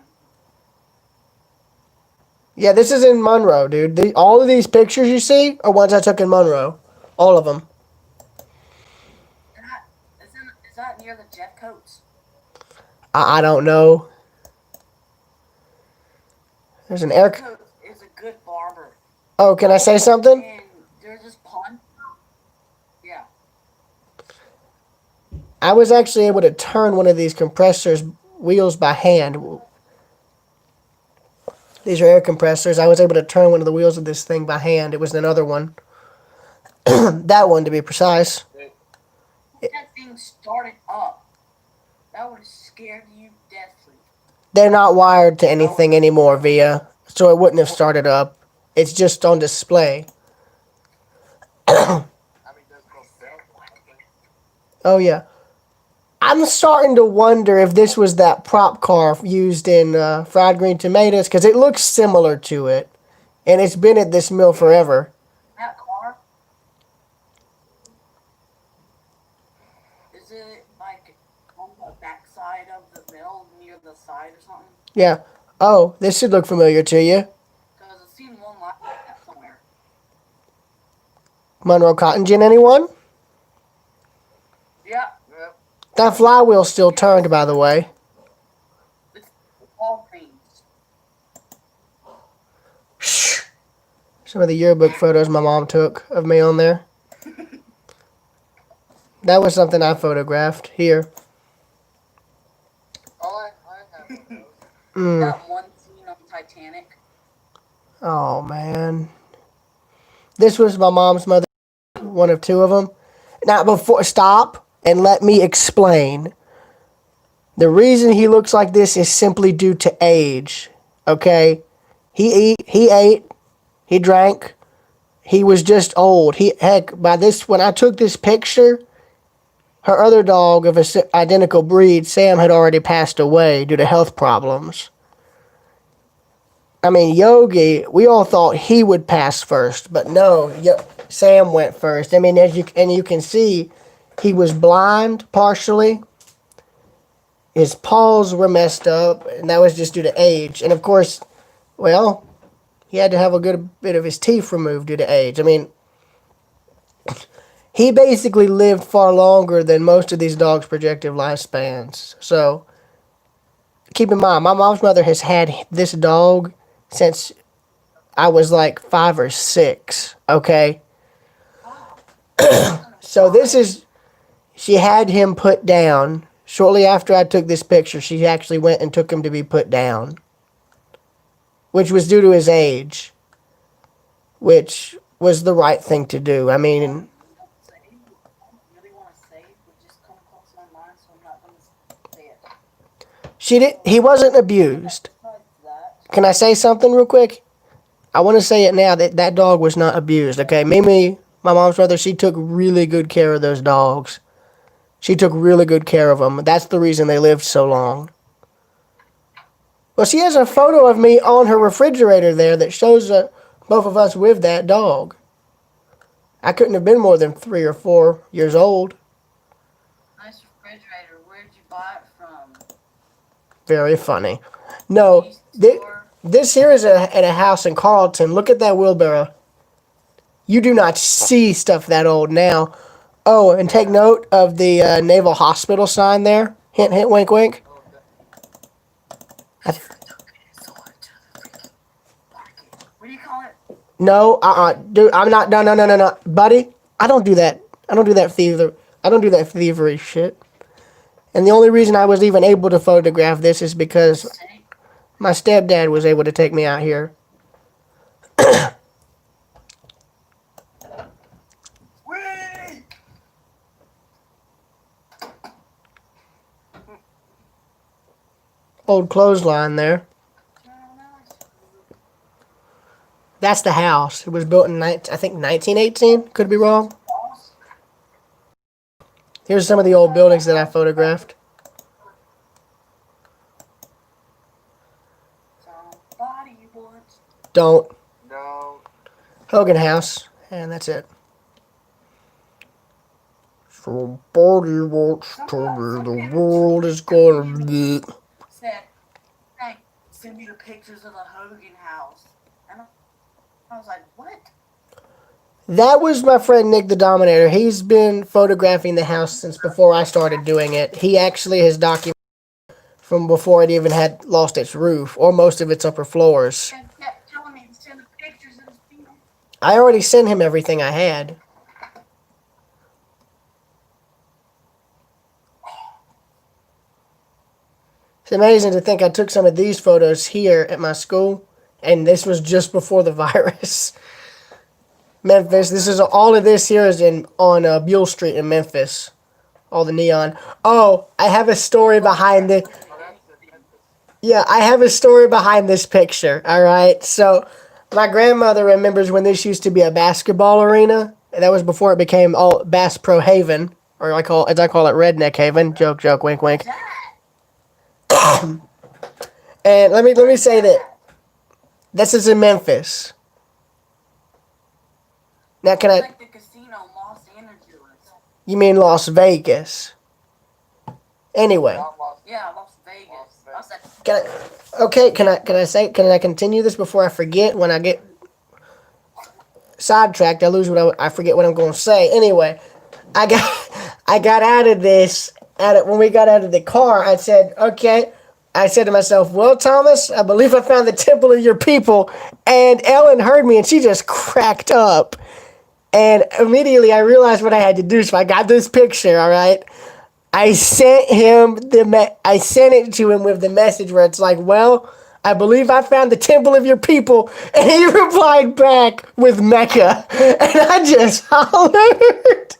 Yeah, this is in Monroe, dude. All of these pictures you see are ones I took in Monroe. All of them. Is that near the Jeff Coates? I don't know. There's an air... Jeff Coates is a good barber. Oh, can I say something? And there's this pond. Yeah. I was actually able to turn one of these compressors wheels by hand. These are air compressors. I was able to turn one of the wheels of this thing by hand. It was another one. That one, to be precise. That thing started up. That would have scared you deathly. They're not wired to anything anymore, Via. So it wouldn't have started up. It's just on display. I mean, that's called belt. Oh, yeah. I'm starting to wonder if this was that prop car used in Fried Green Tomatoes, because it looks similar to it. And it's been at this mill forever. That car? Is it like on the backside of the mill near the side or something? Yeah. Oh, this should look familiar to you. Because I've seen one like that somewhere. Monroe Cotton Gin, anyone? Yeah. Yep. That flywheel's still turned, by the way. It's all things. Shh. Some of the yearbook photos my mom took of me on there. That was something I photographed. Here. Oh, I have one of those. Mm. That one scene on Titanic. Oh man, this was my mom's mother. One of two of them. Now, before stop and let me explain. The reason he looks like this is simply due to age. Okay, he ate, he drank. He was just old. By this when I took this picture, her other dog of identical breed, Sam, had already passed away due to health problems. I mean, Yogi, we all thought he would pass first, but no, Sam went first. I mean, as you can see, he was blind partially. His paws were messed up, and that was just due to age. And of course, well, he had to have a good bit of his teeth removed due to age. I mean, he basically lived far longer than most of these dogs' projected lifespans. So, keep in mind, my mom's mother has had this dog since I was like 5 or 6, okay? So she had him put down. Shortly after I took this picture, she actually went and took him to be put down, which was due to his age, which was the right thing to do. I mean, I really want to say, but just come across my mind, so I'm not going to say it. he wasn't abused. Besides that, Can I say something real quick? I want to say it now that dog was not abused, okay? Mimi, my mom's mother, she took really good care of those dogs. She took really good care of them. That's the reason they lived so long. Well, she has a photo of me on her refrigerator there that shows both of us with that dog. I couldn't have been more than 3 or 4 years old. nice refrigerator. Where'd you buy it from? Very funny. No, Used thi- store? this here is at a house in Carlton. Look at that wheelbarrow. You do not see stuff that old now. Oh, and take note of the Naval Hospital sign there. Hint, hint, wink, wink. I th- What do you call it? no, dude, I'm not. No, no, no, no, no, buddy. I don't do that. I don't do that thievery shit. And the only reason I was even able to photograph this is because Say, my stepdad was able to take me out here. Whee! Old clothesline there. I don't know. That's the house. It was built in, I think, 1918. Could be wrong. Here's some of the old buildings that I photographed. Somebody wants. Don't. No. Hogan House. And that's it. Somebody wants to be, the world is going to be. Said, hey, send me the pictures of the Hogan house. And I was like, what? That was my friend Nick the Dominator. He's been photographing the house since before I started doing it. He actually has documented from before it even had lost its roof or most of its upper floors. And kept telling me to send the pictures of the field. I already sent him everything I had. It's amazing to think I took some of these photos here at my school, and this was just before the virus. Memphis. All of this here is on Buell Street in Memphis. All the neon. Oh, I have a story behind it. Yeah, I have a story behind this picture. All right, so my grandmother remembers when this used to be a basketball arena. That was before it became all Bass Pro Haven, or as I call it, Redneck Haven. Joke, joke, wink, wink. And let me say that this is in Memphis. Now, can I? Like the casino in Los Angeles. You mean Las Vegas? Anyway, Not Las Yeah, Las Vegas. I was like, can I continue this before I forget? When I get sidetracked, I forget what I'm going to say. Anyway, I got out of this. When we got out of the car, I said, okay. I said to myself, well, Thomas, I believe I found the temple of your people. And Ellen heard me, and she just cracked up. And immediately I realized what I had to do, so I got this picture, all right? I sent it to him with the message where it's like, well, I believe I found the temple of your people. And he replied back with Mecca. And I just hollered.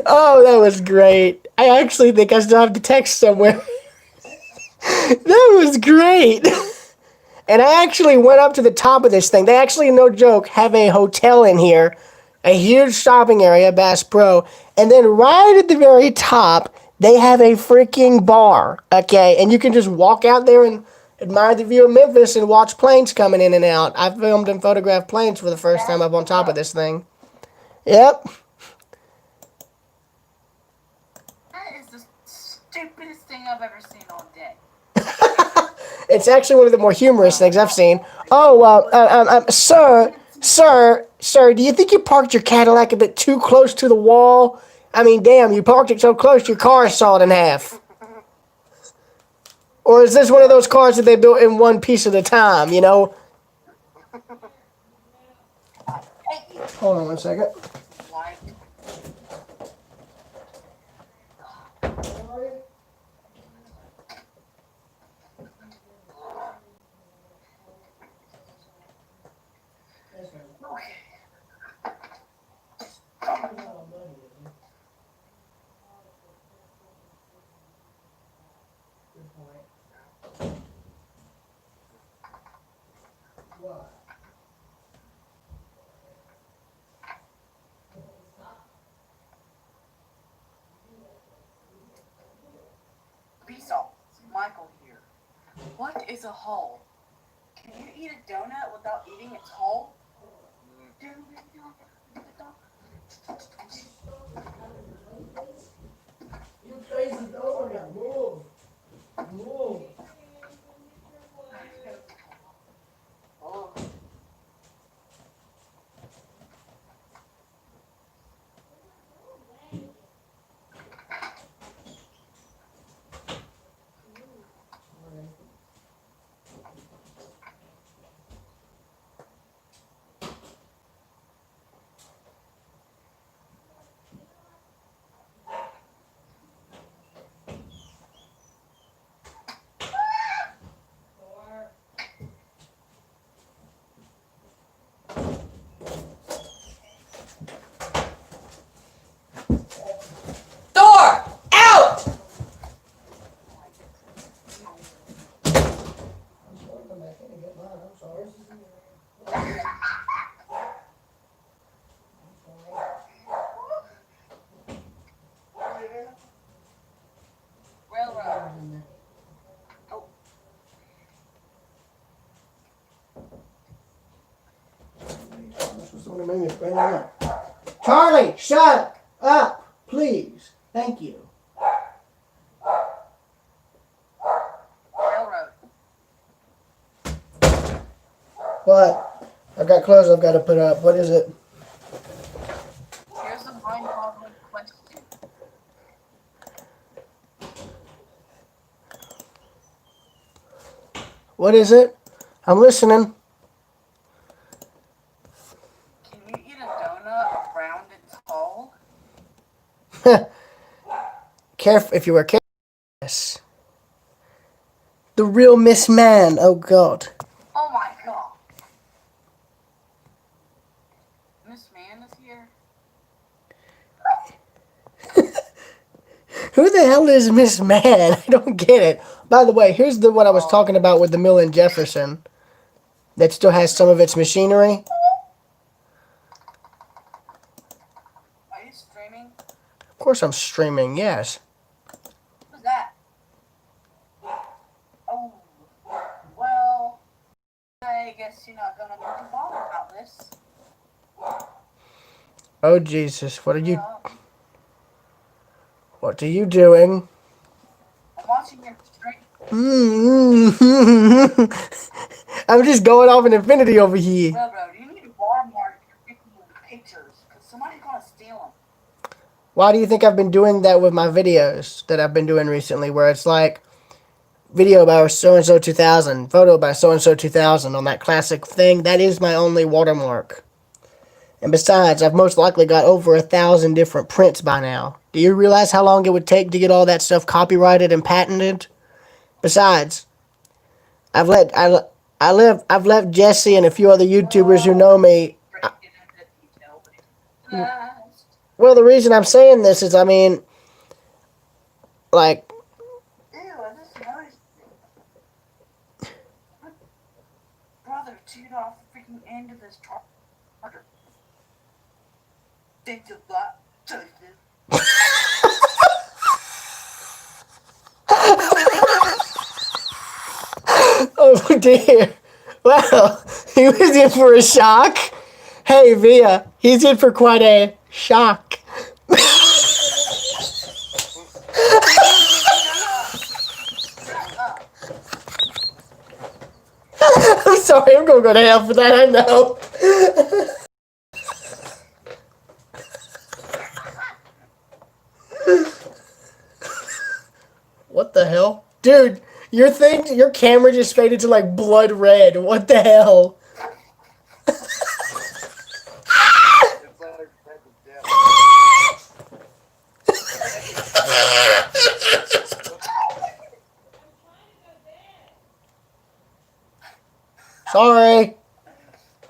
Oh, that was great. I actually think I still have the text somewhere. That was great. And I actually went up to the top of this thing. They actually, no joke, have a hotel in here, a huge shopping area, Bass Pro. And then right at the very top, they have a freaking bar, okay? And you can just walk out there and admire the view of Memphis and watch planes coming in and out. I filmed and photographed planes for the first time up on top of this thing. Yep. That is the stupidest thing I've ever seen all day. It's actually one of the more humorous things I've seen. Oh, sir, do you think you parked your Cadillac a bit too close to the wall? I mean, damn, you parked it so close your car is sawed in half. Or is this one of those cars that they built in one piece at a time, you know? Hold on one second. Like, peace out. It's Michael here. What is a hull? Can you eat a donut without eating its hull? You crazy dog, move. Move. Oh. Door! Out! Railroad. Oh. Charlie, shut up, please. Thank you. Railroad. What? I've got clothes I've got to put up. What is it? Here's a mind-boggling question. What is it? I'm listening. Can you eat a donut around its hull? Careful if you were careful. Yes. The real Miss Man. Oh God. Oh my god. Miss Man is here. Who the hell is Miss Man? I don't get it. By the way, here's what I was talking about with the mill in Jefferson. That still has some of its machinery. Are you streaming? Of course I'm streaming, yes. Who's that? Oh. Well, I guess you're not gonna make a bother about this. Oh Jesus, what are you Yeah. what are you doing? I'm watching your stream. I'm just going off in infinity over here. Railroad, you need a watermark your freaking pictures, because somebody's gonna steal them. Why do you think I've been doing that with my videos that I've been doing recently, where it's like video by so-and-so 2000, photo by so-and-so 2000 on that classic thing? That is my only watermark. And besides, I've most likely got over 1,000 different prints by now. Do you realize how long it would take to get all that stuff copyrighted and patented? Besides, I've left Jesse and a few other YouTubers who know me. Break it into detail, but it's fast. Well, the reason I'm saying this is, I mean, like, Ew, I just noticed it. My brother chewed off the freaking end of this charger. Think of that, Joseph. oh dear. Well, he was in for a shock. Hey, Via, he's in for quite a shock. I'm sorry, I'm gonna go to hell for that, I know. What the hell? Dude, your camera just faded to like blood red. What the hell? It's like red to death. Sorry.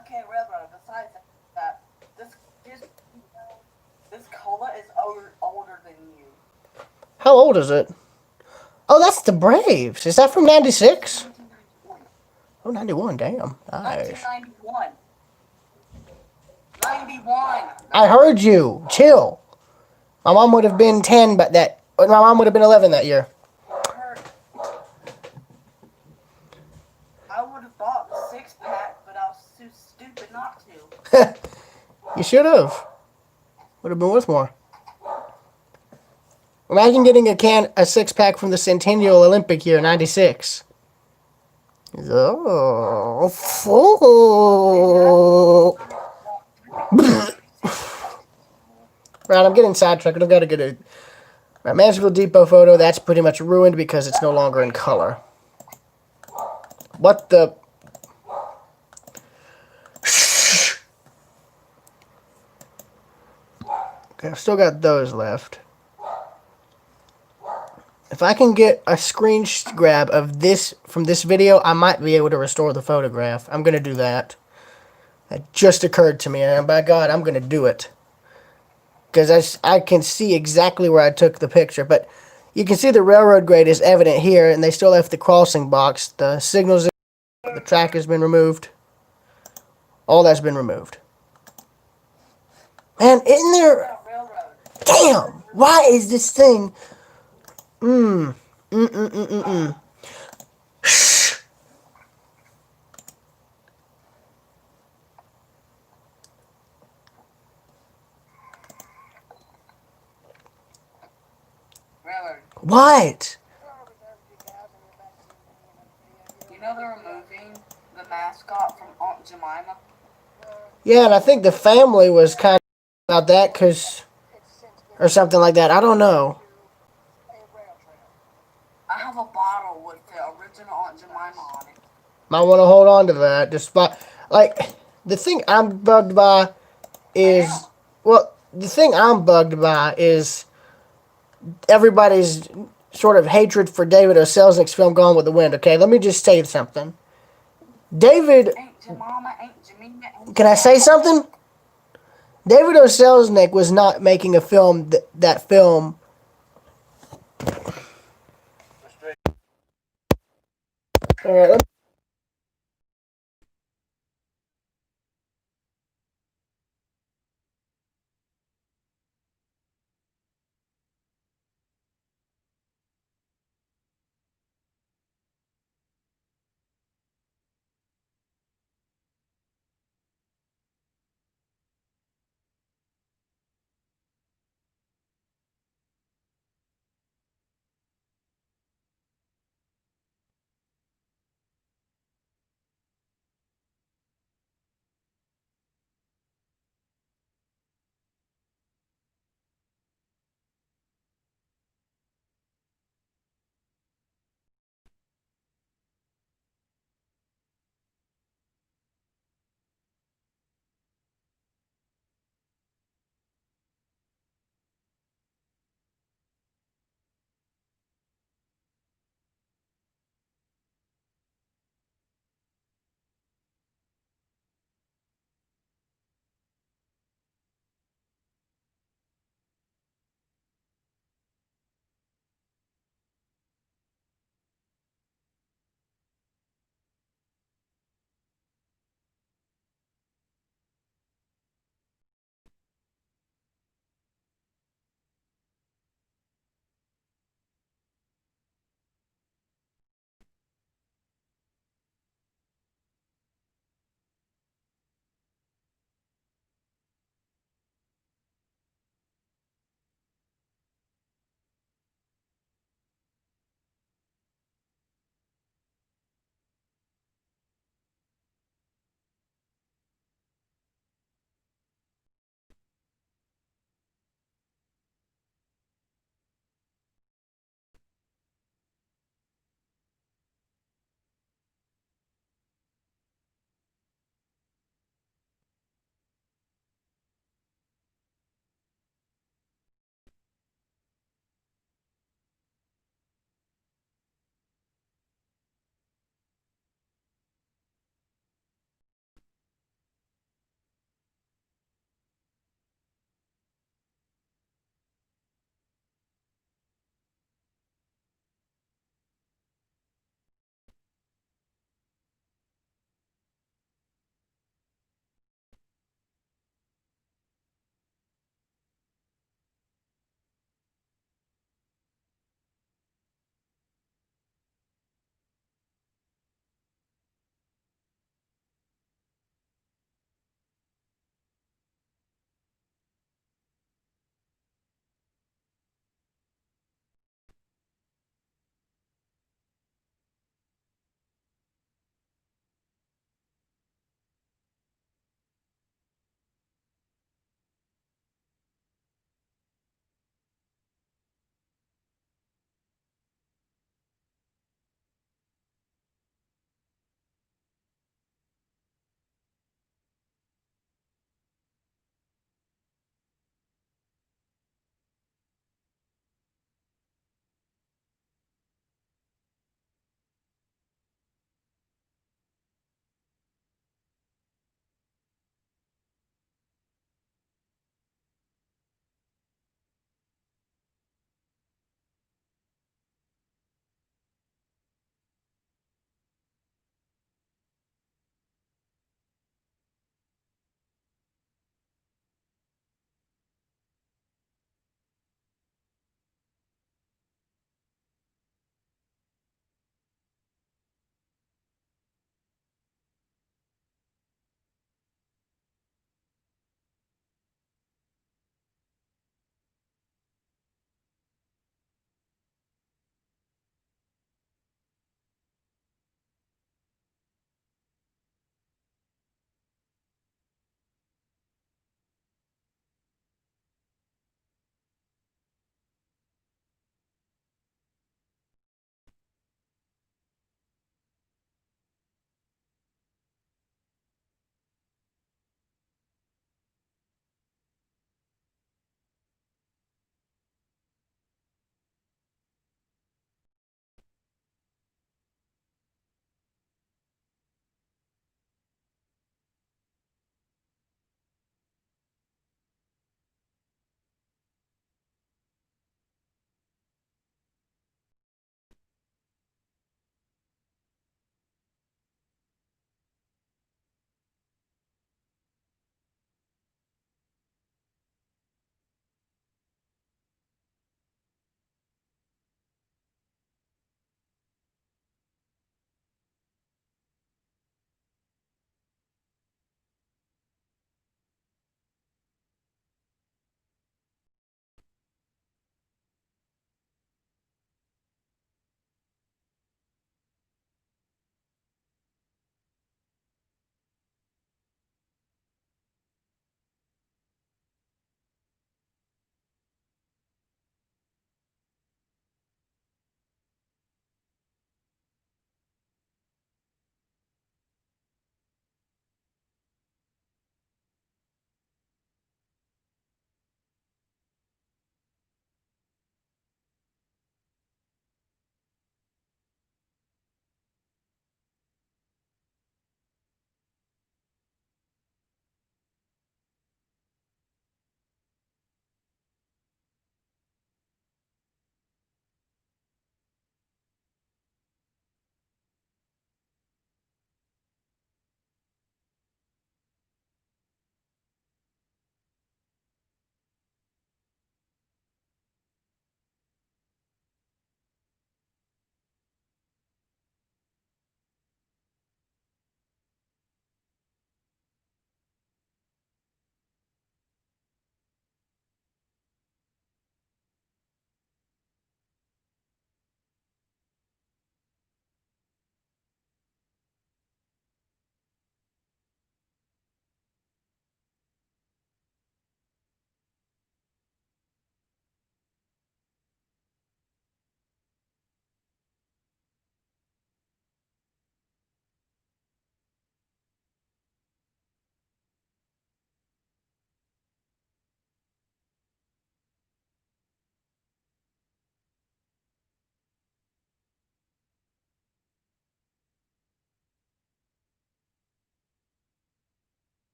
Okay, Railroad, besides that, this cola is older than you. How old is it? Oh, that's the Braves. Is that from 96? 1991. Oh, 91, damn. Nice. 1991. 91. I heard you. Chill. My mom would have been 10, but my mom would have been 11 that year. I would have bought the 6-pack, but I was too stupid not to. You should have. Would have been worth more. Imagine getting a 6-pack from the Centennial Olympic year, 96. Oh, full. Right, I'm getting sidetracked. I've got to get a Mansfield Depot photo. That's pretty much ruined because it's no longer in color. What the? Okay, I've still got those left. If I can get a screen grab of this from this video, I might be able to restore the photograph. I'm going to do that. That just occurred to me, and by God, I'm going to do it. Because I can see exactly where I took the picture, but you can see the railroad grade is evident here, and they still left the crossing box. The signals, the track has been removed. All that's been removed. And in there, Railroad. damn, why is this thing, mm. Railroad. What? You know they're removing the mascot from Aunt Jemima? Yeah, and I think the family was kind of about that, or something like that. I don't know. I have a bottle with the original Aunt Jemima on it. Might want to hold on to that. Despite, like, the thing I'm bugged by is, everybody's sort of hatred for David O. Selznick's film Gone with the Wind. Okay, let me just say something. David, Aunt Jemima, Aunt Jemima, Aunt can I say something? David O. Selznick was not making a film that film. All right,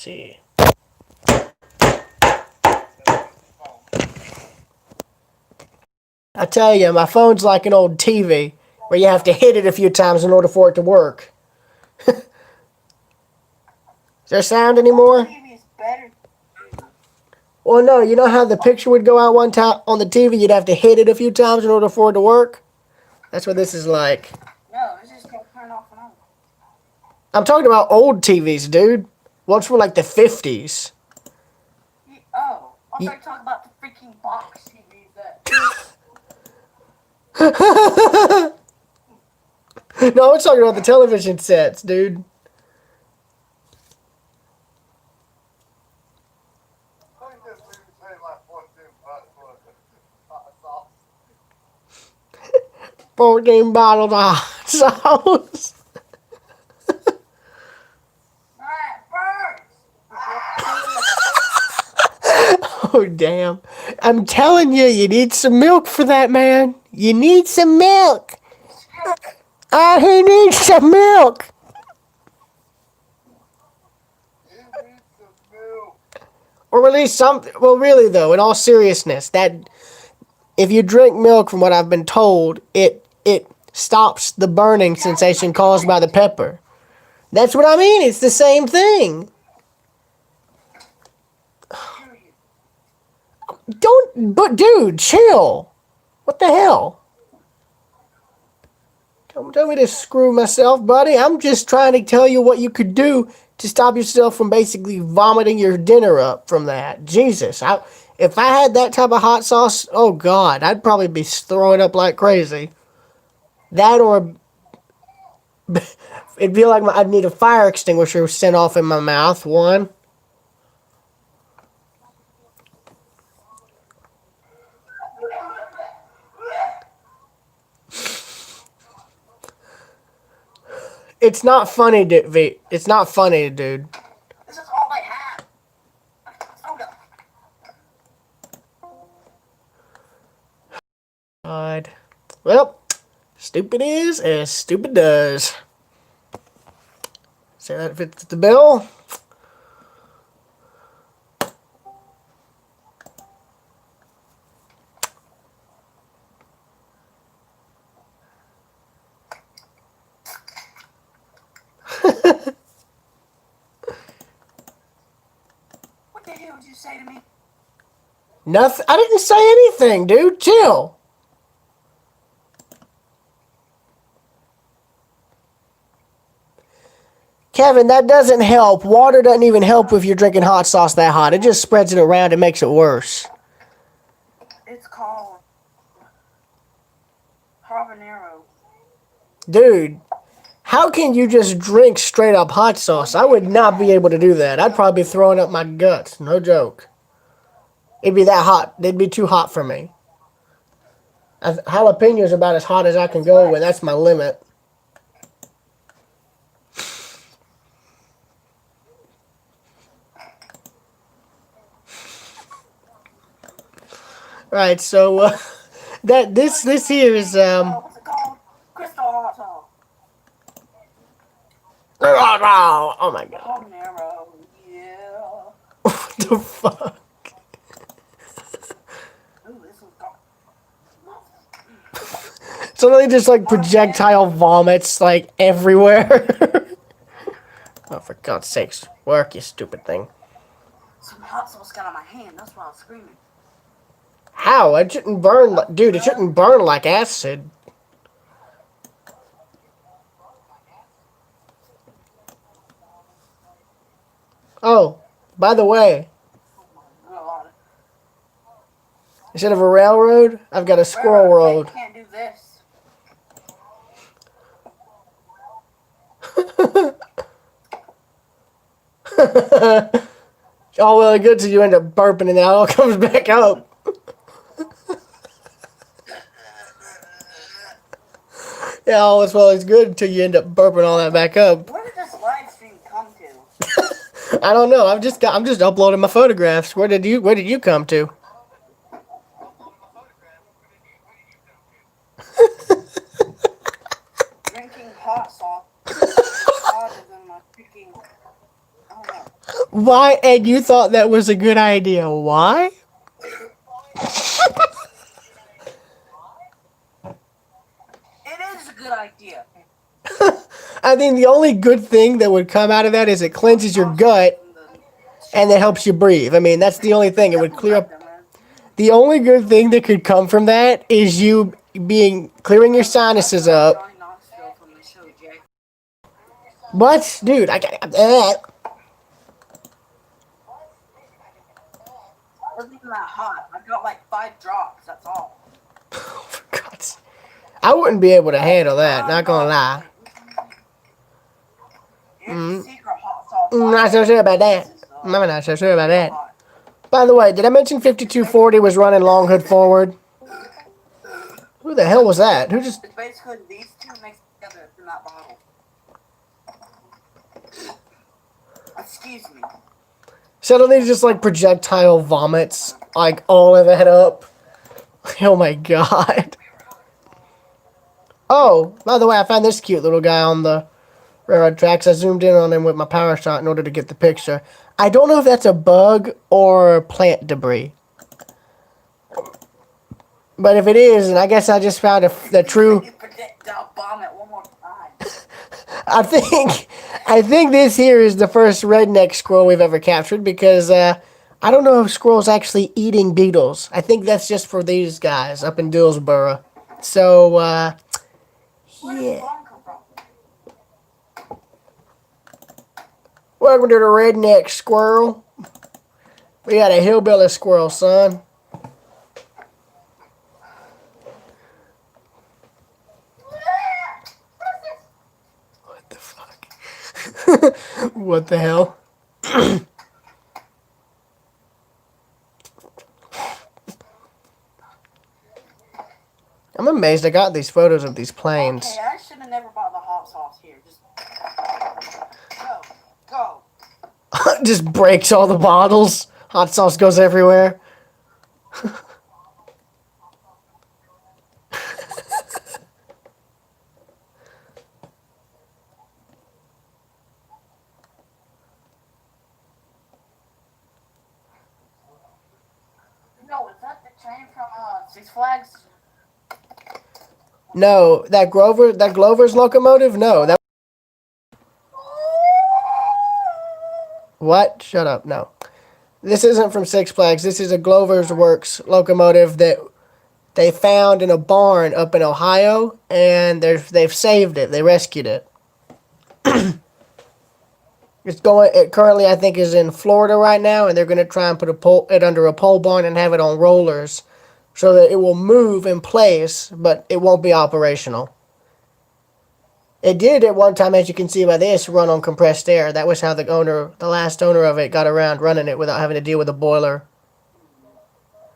see. I tell you, my phone's like an old TV where you have to hit it a few times in order for it to work. Is there sound anymore? TV is better. Well, no, you know how the picture would go out one time on the TV? You'd have to hit it a few times in order for it to work? That's what this is like. No, it's just gonna turn off and on. I'm talking about old TVs, dude. Ones from like the 50s. Oh, I thought you were talking about the freaking box TVs that. No, I'm talking about the television sets, dude. I think this movie paid like $14 for hot sauce. 14 bottles of hot sauce. Alright, birds! Oh, damn. I'm telling you, you need some milk for that, man. You need some milk. He needs some milk. He needs some milk. Or at least some. Well, really, though, in all seriousness, that if you drink milk, from what I've been told, it stops the burning sensation caused by the pepper. That's what I mean. It's the same thing. But dude, chill. What the hell? Don't tell me to screw myself, buddy. I'm just trying to tell you what you could do to stop yourself from basically vomiting your dinner up from that. Jesus. If I had that type of hot sauce, oh God, I'd probably be throwing up like crazy. That or it'd be like I'd need a fire extinguisher sent off in my mouth, one. It's not funny, dude. It's not funny, dude. This is all I have. Soda. God. Well, stupid is as stupid does. Say that fits the bill. What the hell did you say to me? Nothing. I didn't say anything, dude. Chill. Kevin, that doesn't help. Water doesn't even help if you're drinking hot sauce that hot. It just spreads it around and makes it worse. It's called habanero. Dude, how can you just drink straight up hot sauce? I would not be able to do that. I'd probably be throwing up my guts. No joke. It'd be that hot. It'd be too hot for me. Jalapeno's about as hot as I can go, and that's my limit. Right, so this here is What's it called? Crystal hot sauce. oh my god. Habanero. Yeah. What the fuck? Ooh, this one's got. Suddenly just like projectile vomits like everywhere. Oh, for God's sakes, work, you stupid thing. Some hot sauce got on my hand. That's why I was screaming. How? It shouldn't burn, dude. It shouldn't burn like acid. Oh, by the way, God. instead of a railroad, I've got a squirrel road. You can't do this. All well and good till you end up burping and it all comes back up. Yeah, all is well as good until you end up burping all that back up. Where did this live stream come to? I don't know. I'm just uploading my photographs. Where did you come to? Drinking hot sauce. Hotter than my freaking. I don't know. Why? And you thought that was a good idea? Why? It is a good idea. I think the only good thing that would come out of that is it cleanses your gut and it helps you breathe. I mean, that's the only thing. It would clear up. The only good thing that could come from that is you clearing your sinuses up. Johnny Knoxville from the show, Jay. What, dude? I got. It wasn't even that hot. I got like 5 drops. That's all. For God's sake. I wouldn't be able to handle that. Not gonna lie. Here's the secret hot sauce. I'm not so sure about that. I'm not so sure about that. Hot. By the way, did I mention 5240 was running long hood forward? Who the hell was that? Who just? It's basically these two mixed together in that bottle. Excuse me. Suddenly just like projectile vomits like all of that up. Oh my god. Oh, by the way, I found this cute little guy on the railroad tracks. I zoomed in on him with my power shot in order to get the picture. I don't know if that's a bug or plant debris. But if it is, and I guess I just found the true... You projectile vomit one more time. I think this here is the first redneck squirrel we've ever captured because I don't know if squirrels actually eating beetles. I think that's just for these guys up in Dillsboro. So, Where did the yeah. song come from? Welcome to the redneck squirrel. We got a hillbilly squirrel, son. What the fuck? What the hell? I'm amazed I got these photos of these planes. Okay, I should have never bought the hot sauce here. Just go. Just breaks all the bottles. Hot sauce goes everywhere. No, is that the train from Six Flags? No, that Glover's locomotive? No, that. What? Shut up. No. This isn't from Six Flags. This is a Glover's Works locomotive that they found in a barn up in Ohio, and they've saved it. They rescued it. It currently, I think, is in Florida right now, and they're going to try and put it under a pole barn and have it on rollers so that it will move in place, but it won't be operational. It did at one time, as you can see by this, run on compressed air. That was how the last owner of it got around running it without having to deal with the boiler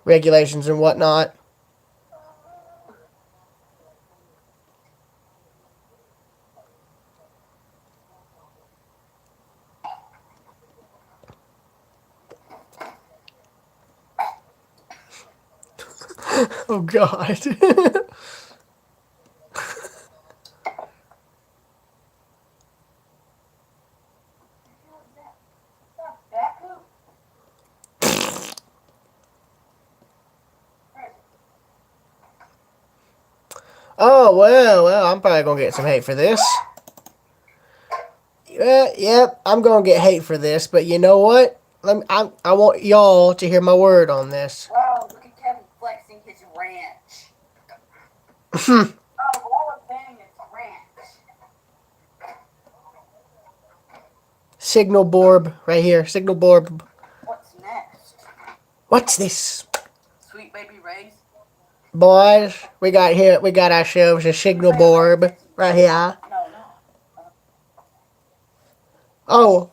regulations and whatnot. Oh, God. Oh, well, I'm probably going to get some hate for this. Yep, I'm going to get hate for this, but you know what? I want y'all to hear my word on this. Wow, look at Kevin flexing his ranch. Oh, all a thing is ranch. Signal Borb, right here. Signal Borb. What's next? What's this? Sweet Baby Ray's? Boys, we got ourselves a Signal Borb right here. No. Oh,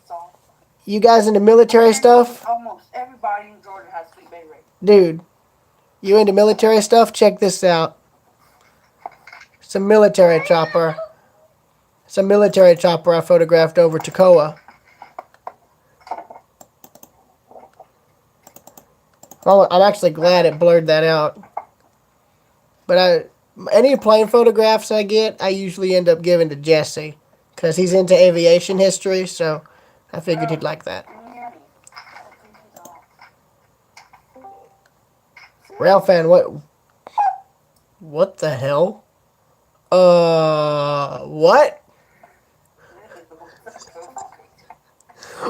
you guys into military stuff? Almost everybody in Georgia has Sweet Baby Ray's. Dude, you into military stuff? Check this out. It's a military chopper. It's a military chopper I photographed over Toccoa. Oh, I'm actually glad it blurred that out. But any plane photographs I get, I usually end up giving to Jesse. Because he's into aviation history, so I figured he'd like that. Can you hear me? Railfan, what the hell? What?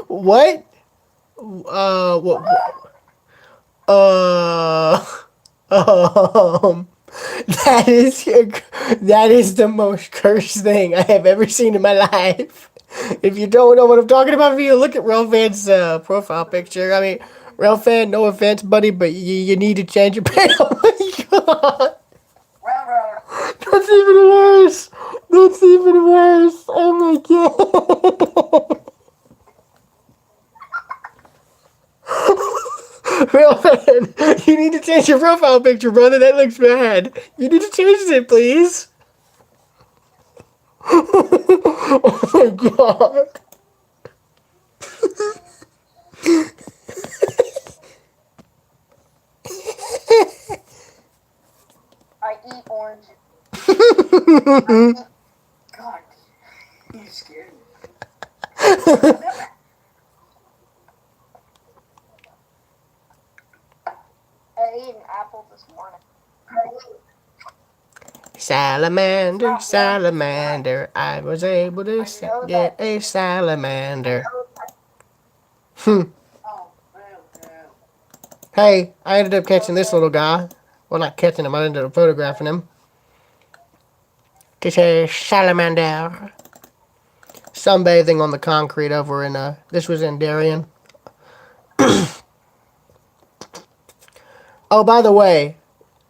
What? What? Um, that is the most cursed thing I have ever seen in my life. If you don't know what I'm talking about, if you look at Railfan's profile picture, I mean, Railfan, no offense, buddy, but you need to change your pants. Oh my god, Railroad. that's even worse. That's even worse. Oh my god. Railfan, you need to change your profile picture, brother. That looks bad. You need to change it, please. Oh my god. I eat orange. God, you scared me. I ate an apple this morning. Salamander, salamander, I was able to get a salamander. Oh, real. Hey, I ended up catching this little guy. Well, not catching him, I ended up photographing him. It's a salamander. Sunbathing on the concrete over in, this was in Darien. Oh, by the way,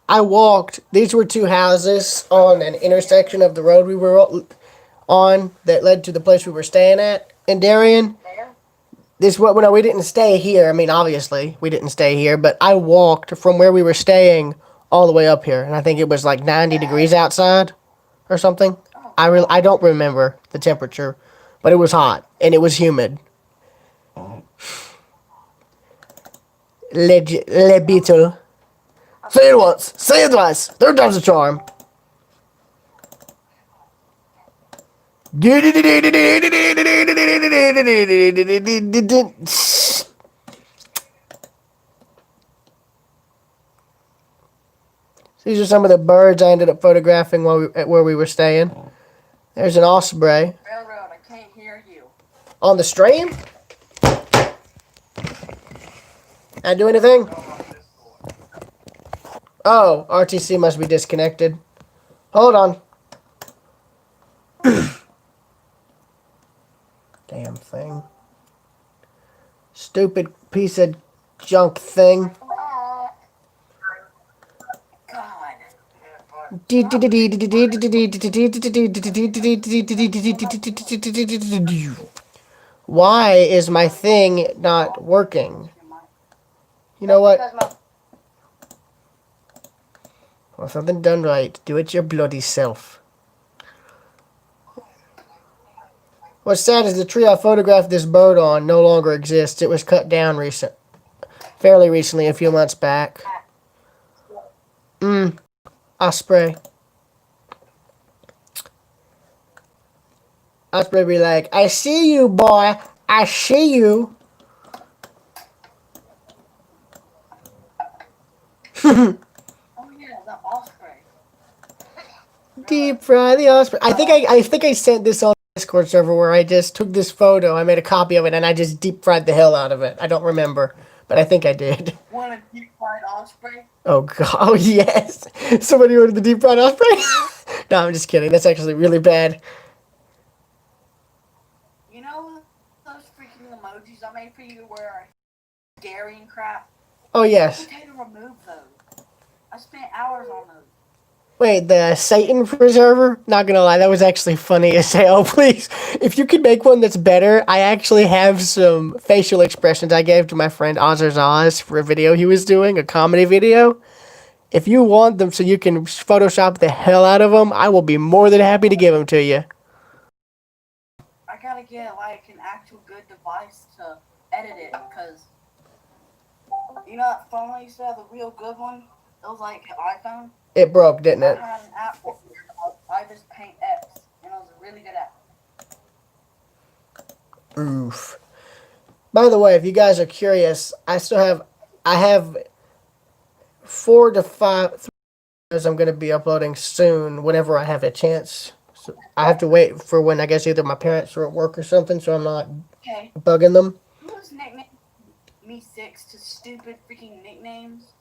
I walked, these were two houses on an intersection of the road we were on that led to the place we were staying at in Darien. There? No, we didn't stay here. I mean, obviously, we didn't stay here, but I walked from where we were staying all the way up here, and I think it was like 90 degrees outside or something. I don't remember the temperature, but it was hot, and it was humid. Le Beetle. Say it once. Say it twice. Third time's a charm. These are some of the birds I ended up photographing where we were staying. There's an osprey. Railroad, I can't hear you. On the stream? I do anything? Oh, RTC must be disconnected. Hold on. Damn thing. Stupid piece of junk thing. God. Why is my thing not working? You know what? Because my Well, something done right. Do it your bloody self. What's sad is the tree I photographed this bird on no longer exists. It was cut down fairly recently, a few months back. Osprey. Osprey be like, I see you, boy. I see you. Oh yeah, the osprey. Deep fry the osprey. I think I sent this on Discord server where I just took this photo. I made a copy of it and I just deep fried the hell out of it. I don't remember, but I think I did. Want a deep fried osprey? Oh god, oh yes. Somebody ordered the deep fried osprey. No, I'm just kidding. That's actually really bad. You know those freaking emojis I made for you where scary and crap? Oh yes. I had to remove those. I spent hours on those. Wait, the Satan preserver? Not gonna lie, that was actually funny as hell. Please, if you could make one that's better, I actually have some facial expressions I gave to my friend Ozer's Oz for a video he was doing, a comedy video. If you want them so you can Photoshop the hell out of them, I will be more than happy to give them to you. I gotta get like an actual good device to edit it because you know that phone I used to have, the real good one? It was like an iPhone. It broke, didn't I it? had an app for it. I just paint X, and it was a really good app. Oof. By the way, if you guys are curious, I have 4 to 5 videos I'm going to be uploading soon whenever I have a chance. So I have to wait for when I guess either my parents are at work or something, so I'm not Okay. bugging them. Who's nicknamed me 6 to stupid freaking nicknames?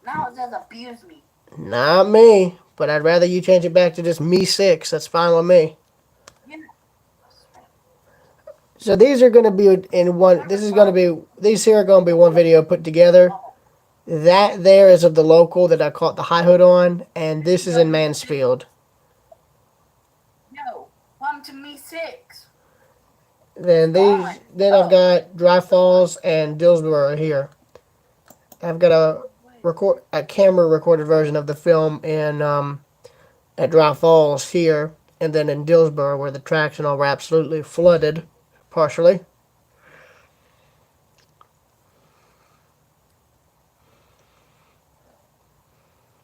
Now it says abuse me. Not me, but I'd rather you change it back to just me 6. That's fine with me. You know. So these are going to be in one. This is going to be. These here are going to be one video put together. That there is of the local that I caught the high hood on, and this is in Mansfield. No, come to me 6. Then I've got Dry Falls and Dillsboro here. I've got a camera recorded version of the film in at Dry Falls here, and then in Dillsboro where the tracks and all were absolutely flooded, partially.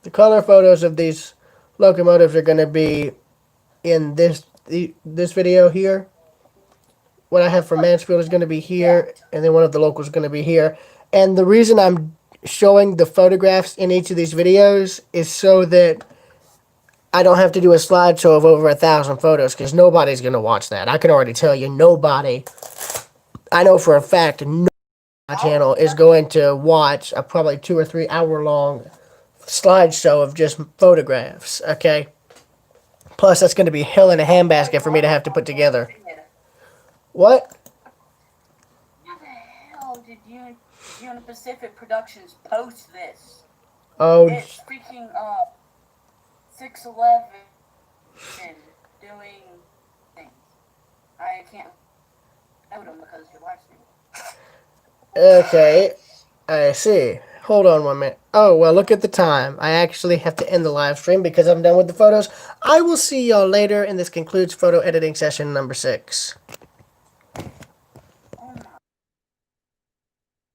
The color photos of these locomotives are going to be in this video here. What I have for Mansfield is going to be here, and then one of the locals is going to be here. And the reason I'm showing the photographs in each of these videos is so that I don't have to do a slideshow of over 1,000 photos, because nobody's going to watch that. I can already tell you, nobody. I know for a fact, nobody on my channel is going to watch a probably 2 or 3 hour long slideshow of just photographs, okay? Plus, that's going to be hell in a handbasket for me to have to put together. What? How the hell did Union Pacific Productions post this? Oh, It's freaking 611 doing things. I can't note them because you're watching. okay. I see. Hold on 1 minute. Oh, well, look at the time. I actually have to end the live stream because I'm done with the photos. I will see y'all later, and this concludes photo editing session number 6.